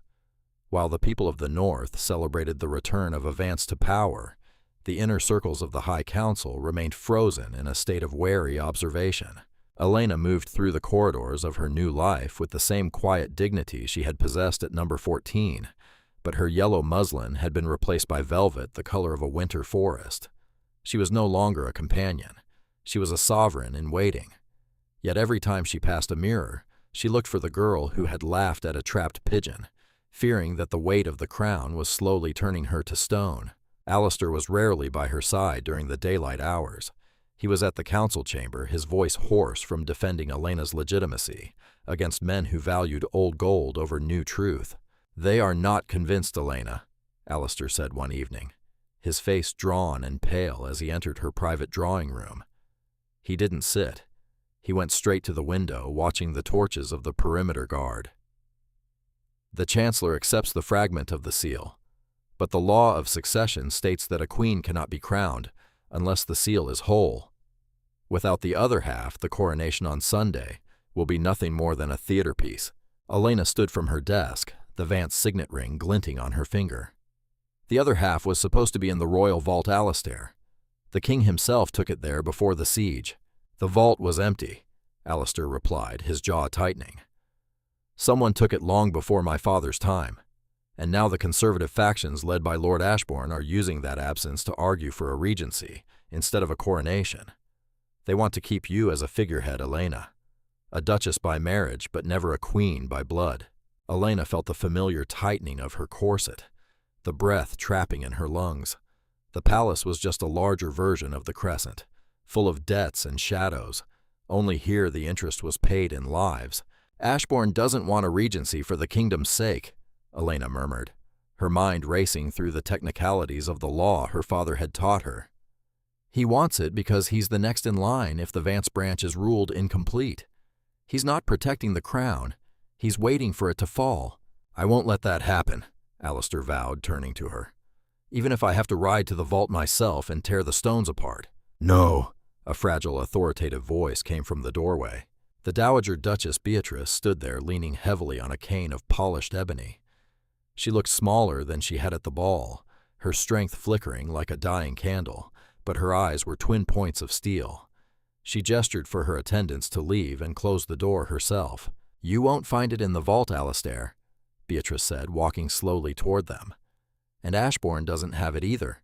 While the people of the North celebrated the return of a Vance to power, the inner circles of the High Council remained frozen in a state of wary observation. Elena moved through the corridors of her new life with the same quiet dignity she had possessed at number 14, but her yellow muslin had been replaced by velvet the color of a winter forest. She was no longer a companion. She was a sovereign in waiting. Yet every time she passed a mirror, she looked for the girl who had laughed at a trapped pigeon, fearing that the weight of the crown was slowly turning her to stone. Alistair was rarely by her side during the daylight hours. He was at the council chamber, his voice hoarse from defending Elena's legitimacy against men who valued old gold over new truth. "They are not convinced, Elena," Alistair said one evening, his face drawn and pale as he entered her private drawing room. He didn't sit. He went straight to the window, watching the torches of the perimeter guard. "The Chancellor accepts the fragment of the seal, but the law of succession states that a queen cannot be crowned unless the seal is whole. Without the other half, the coronation on Sunday will be nothing more than a theater piece." Elena stood from her desk, the Vance signet ring glinting on her finger. "The other half was supposed to be in the royal vault, Alistair. The king himself took it there before the siege." "The vault was empty," Alistair replied, his jaw tightening. "Someone took it long before my father's time, and now the conservative factions led by Lord Ashbourne are using that absence to argue for a regency instead of a coronation. They want to keep you as a figurehead, Elena. A duchess by marriage, but never a queen by blood." Elena felt the familiar tightening of her corset, the breath trapping in her lungs. The palace was just a larger version of the Crescent, full of debts and shadows. Only here the interest was paid in lives. "Ashbourne doesn't want a regency for the kingdom's sake," Elena murmured, her mind racing through the technicalities of the law her father had taught her. "He wants it because he's the next in line if the Vance branch is ruled incomplete. He's not protecting the crown. He's waiting for it to fall." "I won't let that happen," Alistair vowed, turning to her. "Even if I have to ride to the vault myself and tear the stones apart." "No," a fragile, authoritative voice came from the doorway. The Dowager Duchess Beatrice stood there leaning heavily on a cane of polished ebony. She looked smaller than she had at the ball, her strength flickering like a dying candle, but her eyes were twin points of steel. She gestured for her attendants to leave and closed the door herself. "You won't find it in the vault, Alistair," Beatrice said, walking slowly toward them. "And Ashbourne doesn't have it either.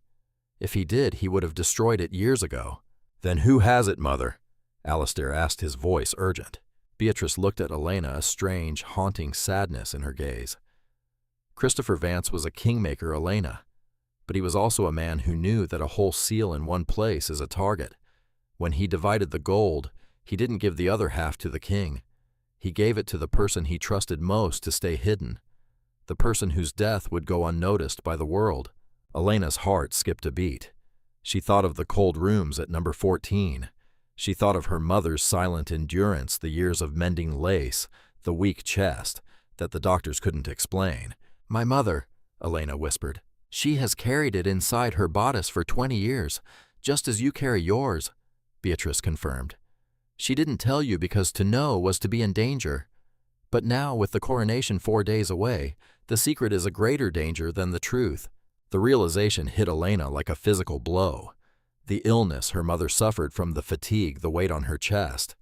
If he did, he would have destroyed it years ago." "Then who has it, Mother?" Alistair asked, his voice urgent. Beatrice looked at Elena, a strange, haunting sadness in her gaze. Christopher Vance was a kingmaker, Elena, but he was also a man who knew that a whole seal in one place is a target. When he divided the gold, he didn't give the other half to the king. He gave it to the person he trusted most to stay hidden, the person whose death would go unnoticed by the world. Elena's heart skipped a beat. She thought of the cold rooms at number 14. She thought of her mother's silent endurance, the years of mending lace, the weak chest that the doctors couldn't explain. "My mother," Elena whispered. "She has carried it inside her bodice for 20 years, just as you carry yours," Beatrice confirmed. "She didn't tell you because to know was to be in danger. But now, with the coronation 4 days away, the secret is a greater danger than the truth." The realization hit Elena like a physical blow. The illness her mother suffered from, the fatigue, the weight on her chest.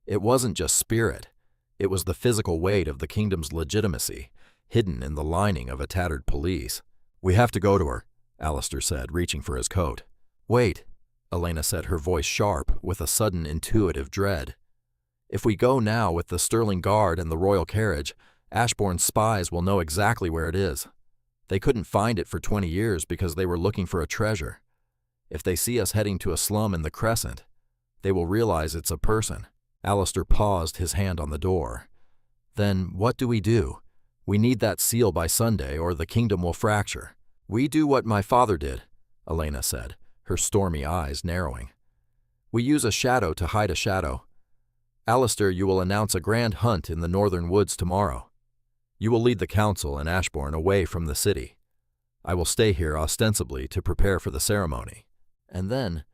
It wasn't just spirit. It was the physical weight of the kingdom's legitimacy, hidden in the lining of a tattered police. "We have to go to her," Alistair said, reaching for his coat. "Wait," Elena said, her voice sharp, with a sudden intuitive dread. "If we go now with the Sterling Guard and the royal carriage, Ashbourne's spies will know exactly where it is. They couldn't find it for 20 years because they were looking for a treasure. If they see us heading to a slum in the Crescent, they will realize it's a person." Alistair paused, his hand on the door. "Then what do? We need that seal by Sunday or the kingdom will fracture." "We do what my father did," Elena said, her stormy eyes narrowing. "We use a shadow to hide a shadow. Alistair, you will announce a grand hunt in the northern woods tomorrow. You will lead the council and Ashbourne away from the city. I will stay here ostensibly to prepare for the ceremony. And then,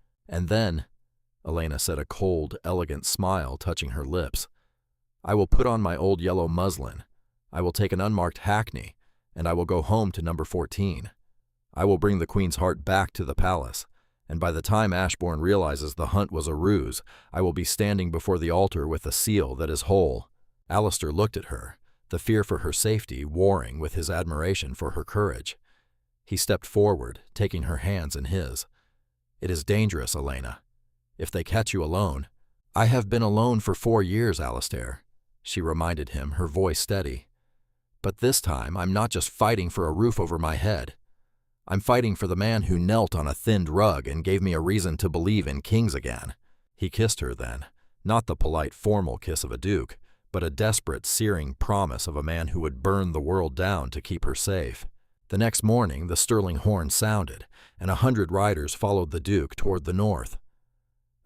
Elena said, a cold, elegant smile touching her lips, I will put on my old yellow muslin. I will take an unmarked hackney, and I will go home to number 14. I will bring the Queen's heart back to the palace, and by the time Ashbourne realizes the hunt was a ruse, I will be standing before the altar with a seal that is whole." Alistair looked at her, the fear for her safety warring with his admiration for her courage. He stepped forward, taking her hands in his. "It is dangerous, Elena. If they catch you alone—" "I have been alone for 4 years, Alistair," she reminded him, her voice steady. "But this time I'm not just fighting for a roof over my head. I'm fighting for the man who knelt on a thinned rug and gave me a reason to believe in kings again." He kissed her then, not the polite, formal kiss of a duke, but a desperate, searing promise of a man who would burn the world down to keep her safe. The next morning, the sterling horn sounded, and 100 riders followed the duke toward the north.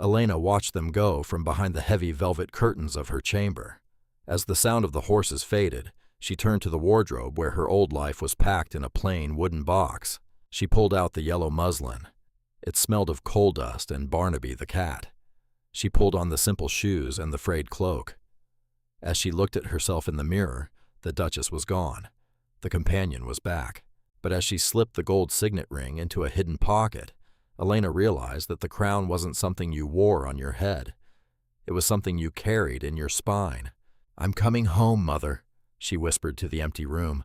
Elena watched them go from behind the heavy velvet curtains of her chamber. As the sound of the horses faded, she turned to the wardrobe where her old life was packed in a plain wooden box. She pulled out the yellow muslin. It smelled of coal dust and Barnaby the cat. She pulled on the simple shoes and the frayed cloak. As she looked at herself in the mirror, the Duchess was gone. The companion was back. But as she slipped the gold signet ring into a hidden pocket, Elena realized that the crown wasn't something you wore on your head. It was something you carried in your spine. "I'm coming home, Mother," she whispered to the empty room.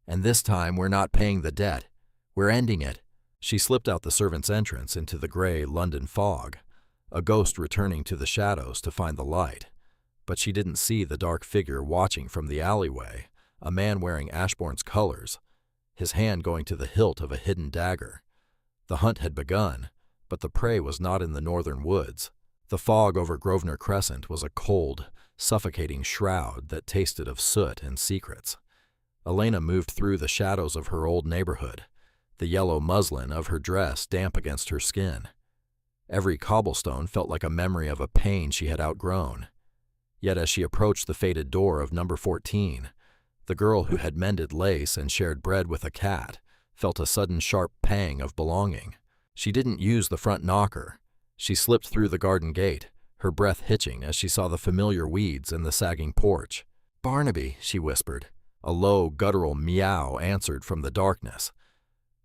"And this time we're not paying the debt. We're ending it." She slipped out the servants' entrance into the gray London fog, a ghost returning to the shadows to find the light. But she didn't see the dark figure watching from the alleyway, a man wearing Ashbourne's colors, his hand going to the hilt of a hidden dagger. The hunt had begun, but the prey was not in the northern woods. The fog over Grosvenor Crescent was a cold, suffocating shroud that tasted of soot and secrets. Elena moved through the shadows of her old neighborhood, the yellow muslin of her dress damp against her skin. Every cobblestone felt like a memory of a pain she had outgrown. Yet as she approached the faded door of number 14, the girl who had mended lace and shared bread with a cat felt a sudden sharp pang of belonging. She didn't use the front knocker. She slipped through the garden gate, her breath hitching as she saw the familiar weeds and the sagging porch. "Barnaby," she whispered. A low, guttural meow answered from the darkness.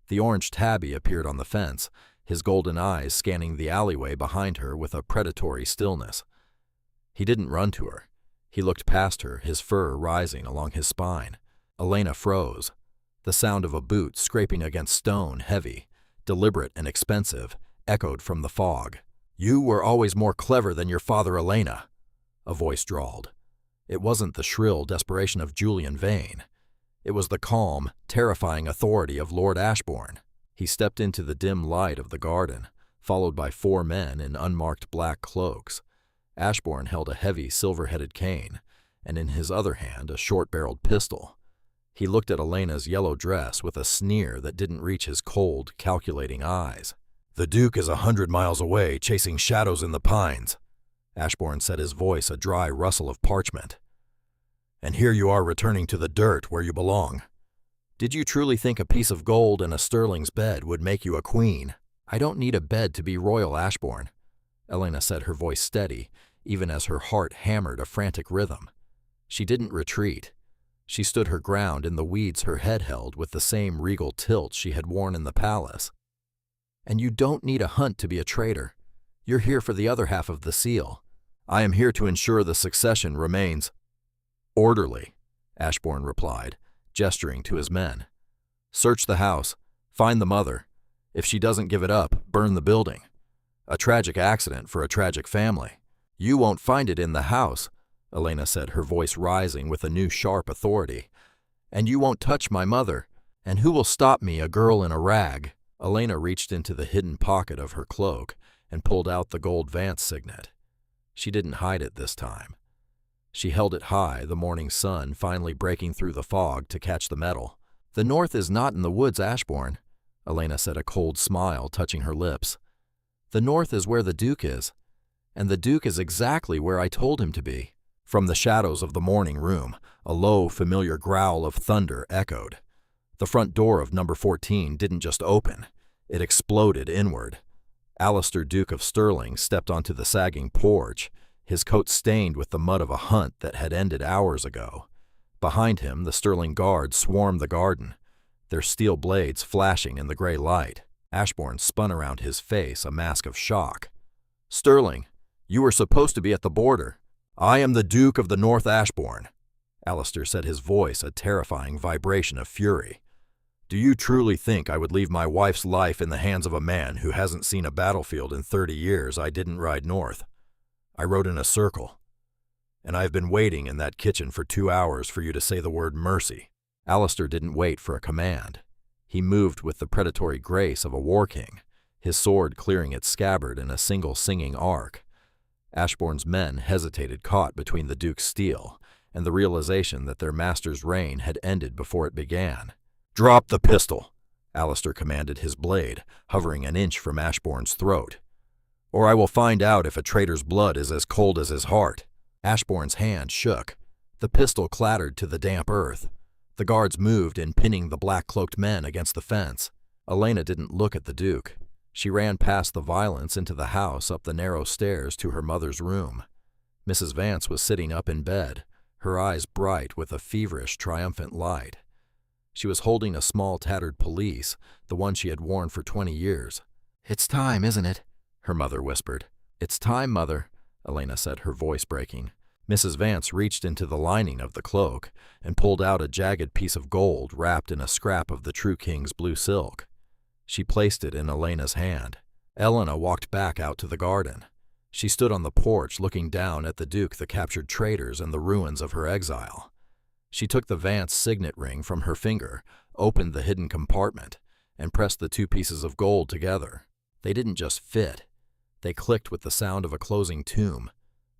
The orange tabby appeared on the fence, his golden eyes scanning the alleyway behind her with a predatory stillness. He didn't run to her. He looked past her, his fur rising along his spine. Elena froze. The sound of a boot scraping against stone, heavy, deliberate and expensive, echoed from the fog. "You were always more clever than your father, Elena," a voice drawled. It wasn't the shrill desperation of Julian Vane. It was the calm, terrifying authority of Lord Ashbourne. He stepped into the dim light of the garden, followed by 4 men in unmarked black cloaks. Ashbourne held a heavy, silver-headed cane, and in his other hand a short-barreled pistol. He looked at Elena's yellow dress with a sneer that didn't reach his cold, calculating eyes. "The Duke is 100 miles away, chasing shadows in the pines," Ashbourne said, his voice a dry rustle of parchment. "And here you are returning to the dirt where you belong. Did you truly think a piece of gold and a sterling's bed would make you a queen?" "I don't need a bed to be royal, Ashbourne," Elena said, her voice steady, even as her heart hammered a frantic rhythm. She didn't retreat. She stood her ground in the weeds her head held with the same regal tilt she had worn in the palace. "And you don't need a hunt to be a traitor. You're here for the other half of the seal. I am here to ensure the succession remains." Orderly, Ashbourne replied, gesturing to his men. Search the house. Find the mother. If she doesn't give it up, burn the building. A tragic accident for a tragic family. You won't find it in the house, Elena said, her voice rising with a new sharp authority. And you won't touch my mother. And who will stop me, a girl in a rag? Elena reached into the hidden pocket of her cloak and pulled out the gold Vance signet. She didn't hide it this time. She held it high, the morning sun finally breaking through the fog to catch the metal. The north is not in the woods, Ashbourne, Elena said, a cold smile touching her lips. The north is where the Duke is, and the Duke is exactly where I told him to be. From the shadows of the morning room, a low, familiar growl of thunder echoed. The front door of number 14 didn't just open, it exploded inward. Alistair, Duke of Stirling, stepped onto the sagging porch, his coat stained with the mud of a hunt that had ended hours ago. Behind him, the Stirling guards swarmed the garden, their steel blades flashing in the gray light. Ashbourne spun around his face, a mask of shock. Stirling, you were supposed to be at the border. I am the Duke of the North Ashbourne, Alistair said, his voice a terrifying vibration of fury. Do you truly think I would leave my wife's life in the hands of a man who hasn't seen a battlefield in 30 years? I didn't ride north. I rode in a circle. And I've been waiting in that kitchen for 2 hours for you to say the word mercy. Alistair didn't wait for a command. He moved with the predatory grace of a war king, his sword clearing its scabbard in a single singing arc. Ashbourne's men hesitated, caught between the Duke's steel and the realization that their master's reign had ended before it began. Drop the pistol, Alistair commanded, his blade hovering an inch from Ashbourne's throat. Or I will find out if a traitor's blood is as cold as his heart. Ashbourne's hand shook. The pistol clattered to the damp earth. The guards moved in, pinning the black-cloaked men against the fence. Elena didn't look at the Duke. She ran past the violence into the house, up the narrow stairs to her mother's room. Mrs. Vance was sitting up in bed, her eyes bright with a feverish, triumphant light. She was holding a small tattered pelisse, the one she had worn for 20 years. It's time, isn't it? Her mother whispered. It's time, Mother, Elena said, her voice breaking. Mrs. Vance reached into the lining of the cloak and pulled out a jagged piece of gold wrapped in a scrap of the true king's blue silk. She placed it in Elena's hand. Elena walked back out to the garden. She stood on the porch looking down at the Duke, the captured traitors, and the ruins of her exile. She took the Vance signet ring from her finger, opened the hidden compartment, and pressed the 2 pieces of gold together. They didn't just fit. They clicked with the sound of a closing tomb.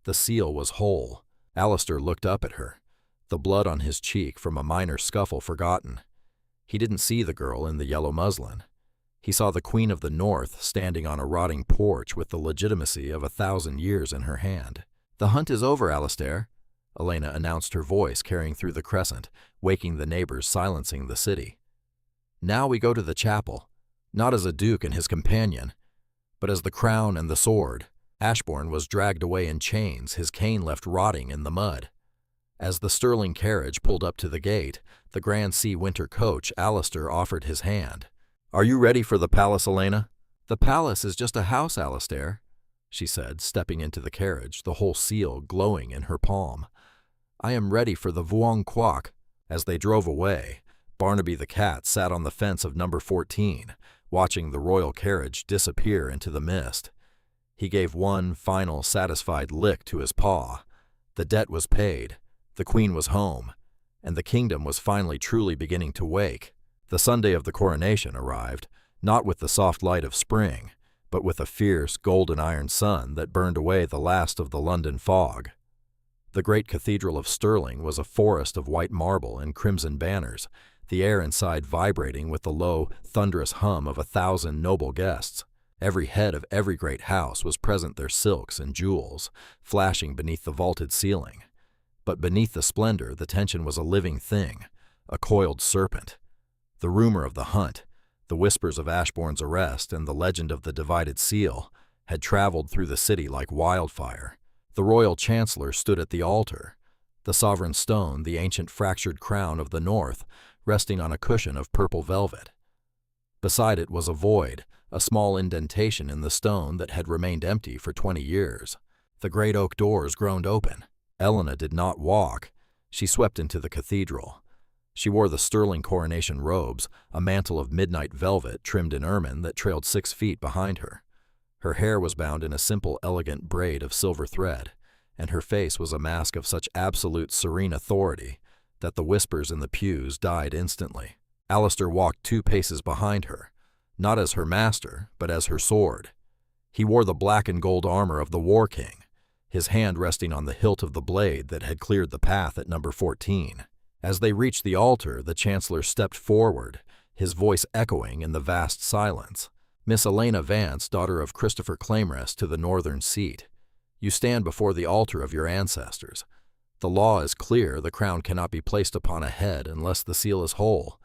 The seal was whole. Alistair looked up at her, the blood on his cheek from a minor scuffle forgotten. He didn't see the girl in the yellow muslin. He saw the Queen of the North standing on a rotting porch with the legitimacy of 1,000 years in her hand. The hunt is over, Alistair, Elena announced, her voice carrying through the crescent, waking the neighbors, silencing the city. Now we go to the chapel, not as a duke and his companion, but as the crown and the sword. Ashbourne was dragged away in chains, his cane left rotting in the mud. As the Stirling carriage pulled up to the gate, the Grand Sea winter coach, Alistair offered his hand. Are you ready for the palace, Elena? The palace is just a house, Alistair, she said, stepping into the carriage, the whole seal glowing in her palm. I am ready for the Vuong Quoc. As they drove away, Barnaby the cat sat on the fence of number 14, watching the royal carriage disappear into the mist. He gave one final satisfied lick to his paw. The debt was paid, the Queen was home, and the kingdom was finally truly beginning to wake. The Sunday of the coronation arrived, not with the soft light of spring, but with a fierce golden iron sun that burned away the last of the London fog. The great cathedral of Stirling was a forest of white marble and crimson banners, the air inside vibrating with the low, thunderous hum of 1,000 noble guests. Every head of every great house was present, their silks and jewels flashing beneath the vaulted ceiling. But beneath the splendor, the tension was a living thing, a coiled serpent. The rumor of the hunt, the whispers of Ashbourne's arrest, and the legend of the divided seal had traveled through the city like wildfire. The royal chancellor stood at the altar, the sovereign stone, the ancient fractured crown of the north, resting on a cushion of purple velvet. Beside it was a void, a small indentation in the stone that had remained empty for 20 years. The great oak doors groaned open. Elena did not walk. She swept into the cathedral. She wore the sterling coronation robes, a mantle of midnight velvet trimmed in ermine that trailed 6 feet behind her. Her hair was bound in a simple, elegant braid of silver thread, and her face was a mask of such absolute serene authority that the whispers in the pews died instantly. Alistair walked 2 paces behind her, not as her master, but as her sword. He wore the black and gold armor of the War King, his hand resting on the hilt of the blade that had cleared the path at number 14. As they reached the altar, the Chancellor stepped forward, his voice echoing in the vast silence. "Miss Elena Vance, daughter of Christopher Claimrest to the northern seat, you stand before the altar of your ancestors. The law is clear, the crown cannot be placed upon a head unless the seal is whole.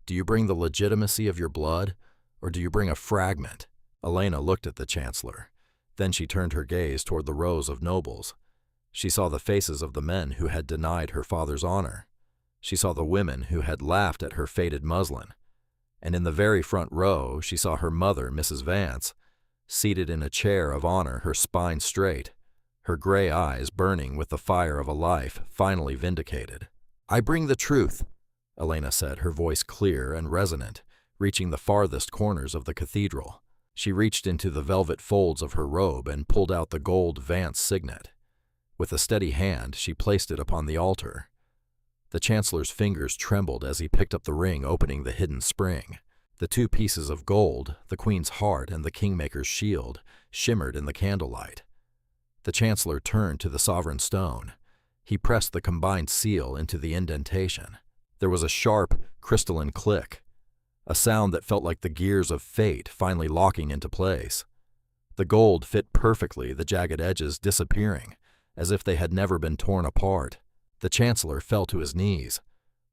Do you bring the legitimacy of your blood, or do you bring a fragment?" Elena looked at the Chancellor. Then she turned her gaze toward the rows of nobles. She saw the faces of the men who had denied her father's honor. She saw the women who had laughed at her faded muslin. And in the very front row, she saw her mother, Mrs. Vance, seated in a chair of honor, her spine straight, her gray eyes burning with the fire of a life finally vindicated. "I bring the truth," Elena said, her voice clear and resonant, reaching the farthest corners of the cathedral. She reached into the velvet folds of her robe and pulled out the gold Vance signet. With a steady hand, she placed it upon the altar. The Chancellor's fingers trembled as he picked up the ring, opening the hidden spring. The 2 pieces of gold, the Queen's heart and the Kingmaker's shield, shimmered in the candlelight. The Chancellor turned to the sovereign stone. He pressed the combined seal into the indentation. There was a sharp, crystalline click, a sound that felt like the gears of fate finally locking into place. The gold fit perfectly, the jagged edges disappearing, as if they had never been torn apart. The Chancellor fell to his knees.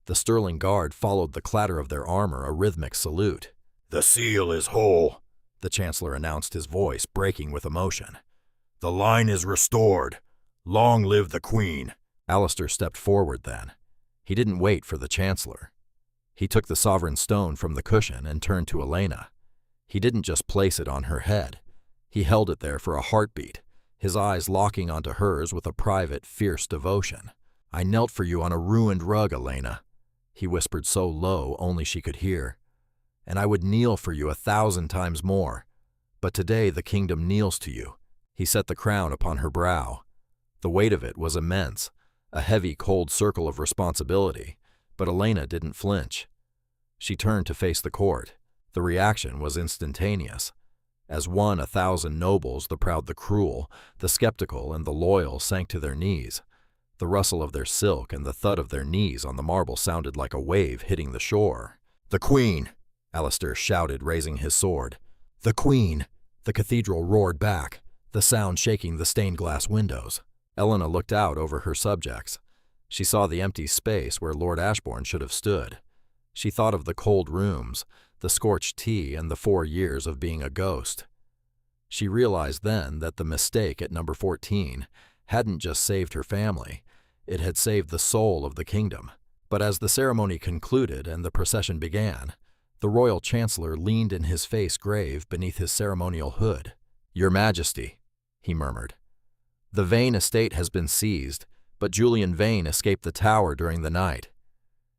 The sterling guard followed the clatter of their armor, a rhythmic salute. "The seal is whole," the Chancellor announced, his voice breaking with emotion. "The line is restored. Long live the Queen." Alistair stepped forward then. He didn't wait for the Chancellor. He took the sovereign stone from the cushion and turned to Elena. He didn't just place it on her head. He held it there for a heartbeat, his eyes locking onto hers with a private, fierce devotion. "I knelt for you on a ruined rug, Elena," he whispered so low only she could hear. "And I would kneel for you 1,000 times more. But today the kingdom kneels to you." He set the crown upon her brow. The weight of it was immense, a heavy, cold circle of responsibility, but Elena didn't flinch. She turned to face the court. The reaction was instantaneous. As 1,000 nobles, the proud, the cruel, the skeptical, and the loyal sank to their knees. The rustle of their silk and the thud of their knees on the marble sounded like a wave hitting the shore. "The Queen!" Alistair shouted, raising his sword. "The Queen!" The cathedral roared back, the sound shaking the stained glass windows. Elena looked out over her subjects. She saw the empty space where Lord Ashbourne should have stood. She thought of the cold rooms, the scorched tea, and the 4 years of being a ghost. She realized then that the mistake at number 14 hadn't just saved her family, it had saved the soul of the kingdom. But as the ceremony concluded and the procession began, the royal chancellor leaned in his face grave beneath his ceremonial hood. "Your Majesty," he murmured, "the Vane estate has been seized, but Julian Vane escaped the tower during the night.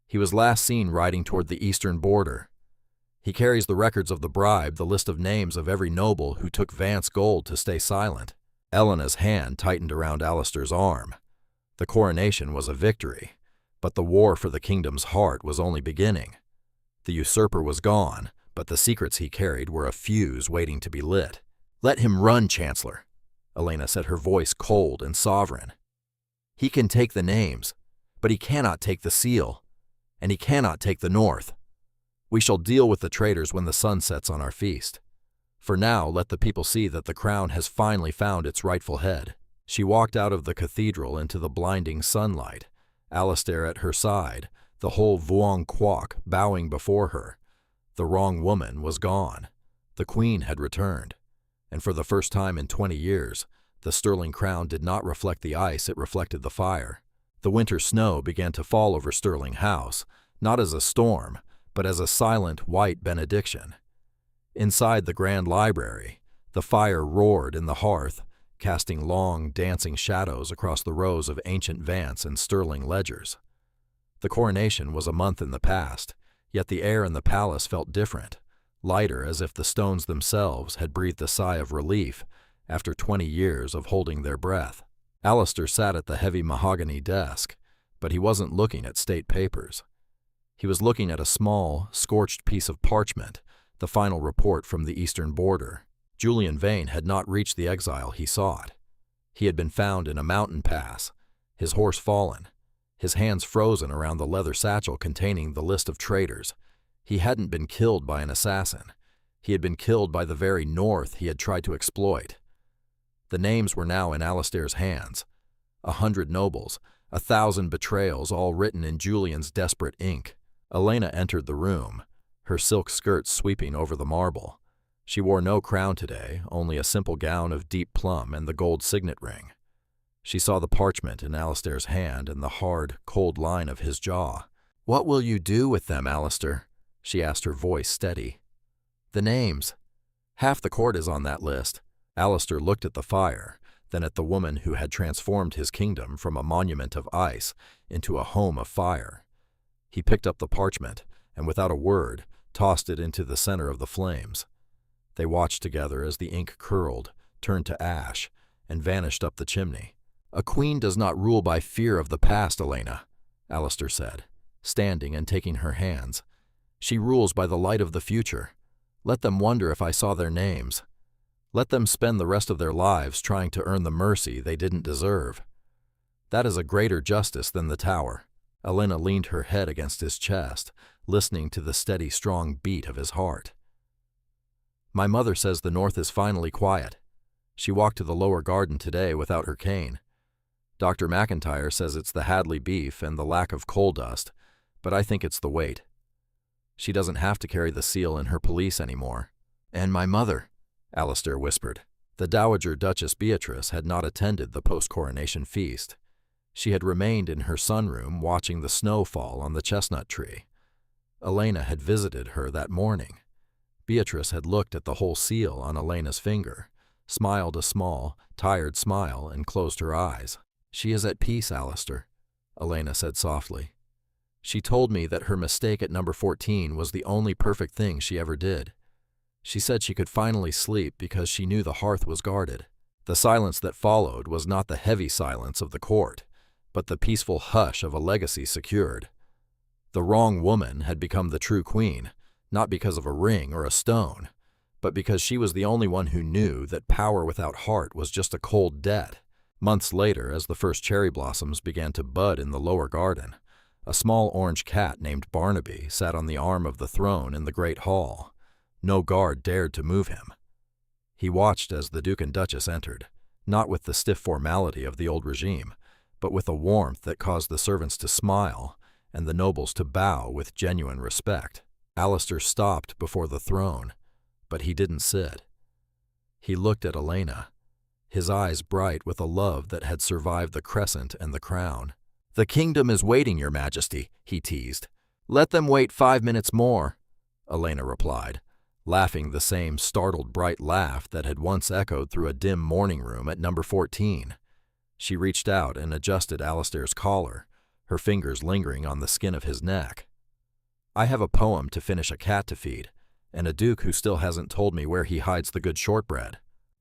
He was last seen riding toward the eastern border. He carries the records of the bribe, the list of names of every noble who took Vance gold to stay silent." Elena's hand tightened around Alistair's arm. The coronation was a victory, but the war for the kingdom's heart was only beginning. The usurper was gone, but the secrets he carried were a fuse waiting to be lit. "Let him run, Chancellor," Elena said, her voice cold and sovereign. "He can take the names, but he cannot take the seal, and he cannot take the north. We shall deal with the traitors when the sun sets on our feast. For now, let the people see that the crown has finally found its rightful head." She walked out of the cathedral into the blinding sunlight, Alistair at her side, the whole Vuong Quoc bowing before her. The wrong woman was gone. The Queen had returned. And for the first time in 20 years, the sterling crown did not reflect the ice, it reflected the fire. The winter snow began to fall over Stirling House, not as a storm, but as a silent white benediction. Inside the grand library, the fire roared in the hearth, casting long, dancing shadows across the rows of ancient Vance and sterling ledgers. The coronation was a month in the past, yet the air in the palace felt different, lighter, as if the stones themselves had breathed a sigh of relief after 20 years of holding their breath. Alistair sat at the heavy mahogany desk, but he wasn't looking at state papers. He was looking at a small, scorched piece of parchment, the final report from the eastern border. Julian Vane had not reached the exile he sought. He had been found in a mountain pass, his horse fallen, his hands frozen around the leather satchel containing the list of traitors. He hadn't been killed by an assassin. He had been killed by the very North he had tried to exploit. The names were now in Alistair's hands. 100 nobles, 1,000 betrayals, all written in Julian's desperate ink. Elena entered the room, her silk skirt sweeping over the marble. She wore no crown today, only a simple gown of deep plum and the gold signet ring. She saw the parchment in Alistair's hand and the hard, cold line of his jaw. "What will you do with them, Alistair?" she asked, her voice steady. "The names. Half the court is on that list." Alistair looked at the fire, then at the woman who had transformed his kingdom from a monument of ice into a home of fire. He picked up the parchment and, without a word, tossed it into the center of the flames. They watched together as the ink curled, turned to ash, and vanished up the chimney. "A queen does not rule by fear of the past, Elena," Alistair said, standing and taking her hands. "She rules by the light of the future. Let them wonder if I saw their names. Let them spend the rest of their lives trying to earn the mercy they didn't deserve. That is a greater justice than the tower." Elena leaned her head against his chest, listening to the steady, strong beat of his heart. "My mother says the North is finally quiet. She walked to the lower garden today without her cane. Dr. McIntyre says it's the Hadley beef and the lack of coal dust, but I think it's the weight. She doesn't have to carry the seal in her pelisse anymore." "And my mother," Alistair whispered. The Dowager Duchess Beatrice had not attended the post-coronation feast. She had remained in her sunroom watching the snow fall on the chestnut tree. Elena had visited her that morning. Beatrice had looked at the whole seal on Elena's finger, smiled a small, tired smile, and closed her eyes. "She is at peace, Alistair," Elena said softly. "She told me that her mistake at number 14 was the only perfect thing she ever did. She said she could finally sleep because she knew the hearth was guarded." The silence that followed was not the heavy silence of the court, but the peaceful hush of a legacy secured. The wrong woman had become the true queen, not because of a ring or a stone, but because she was the only one who knew that power without heart was just a cold debt. Months later, as the first cherry blossoms began to bud in the lower garden, a small orange cat named Barnaby sat on the arm of the throne in the great hall. No guard dared to move him. He watched as the Duke and Duchess entered, not with the stiff formality of the old regime, but with a warmth that caused the servants to smile and the nobles to bow with genuine respect. Alistair stopped before the throne, but he didn't sit. He looked at Elena, his eyes bright with a love that had survived the crescent and the crown. "The kingdom is waiting, Your Majesty," he teased. "Let them wait 5 minutes more," Elena replied, laughing the same startled bright laugh that had once echoed through a dim morning room at number 14. She reached out and adjusted Alistair's collar, her fingers lingering on the skin of his neck. "I have a poem to finish a cat to feed, and a duke who still hasn't told me where he hides the good shortbread."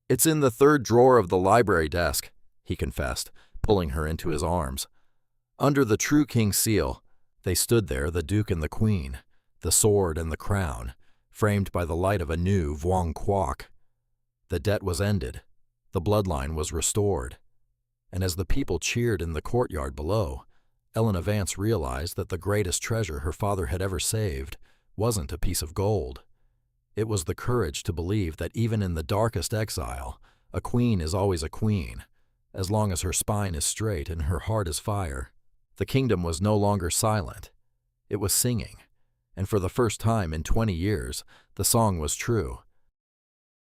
"It's in the 3rd drawer of the library desk," he confessed, pulling her into his arms. Under the true king's seal, they stood there, the duke and the queen, the sword and the crown, framed by the light of a new Vuong Quoc. The debt was ended, the bloodline was restored, and as the people cheered in the courtyard below, Elena Vance realized that the greatest treasure her father had ever saved wasn't a piece of gold. It was the courage to believe that even in the darkest exile, a queen is always a queen, as long as her spine is straight and her heart is fire. The kingdom was no longer silent. It was singing, and for the first time in 20 years, the song was true.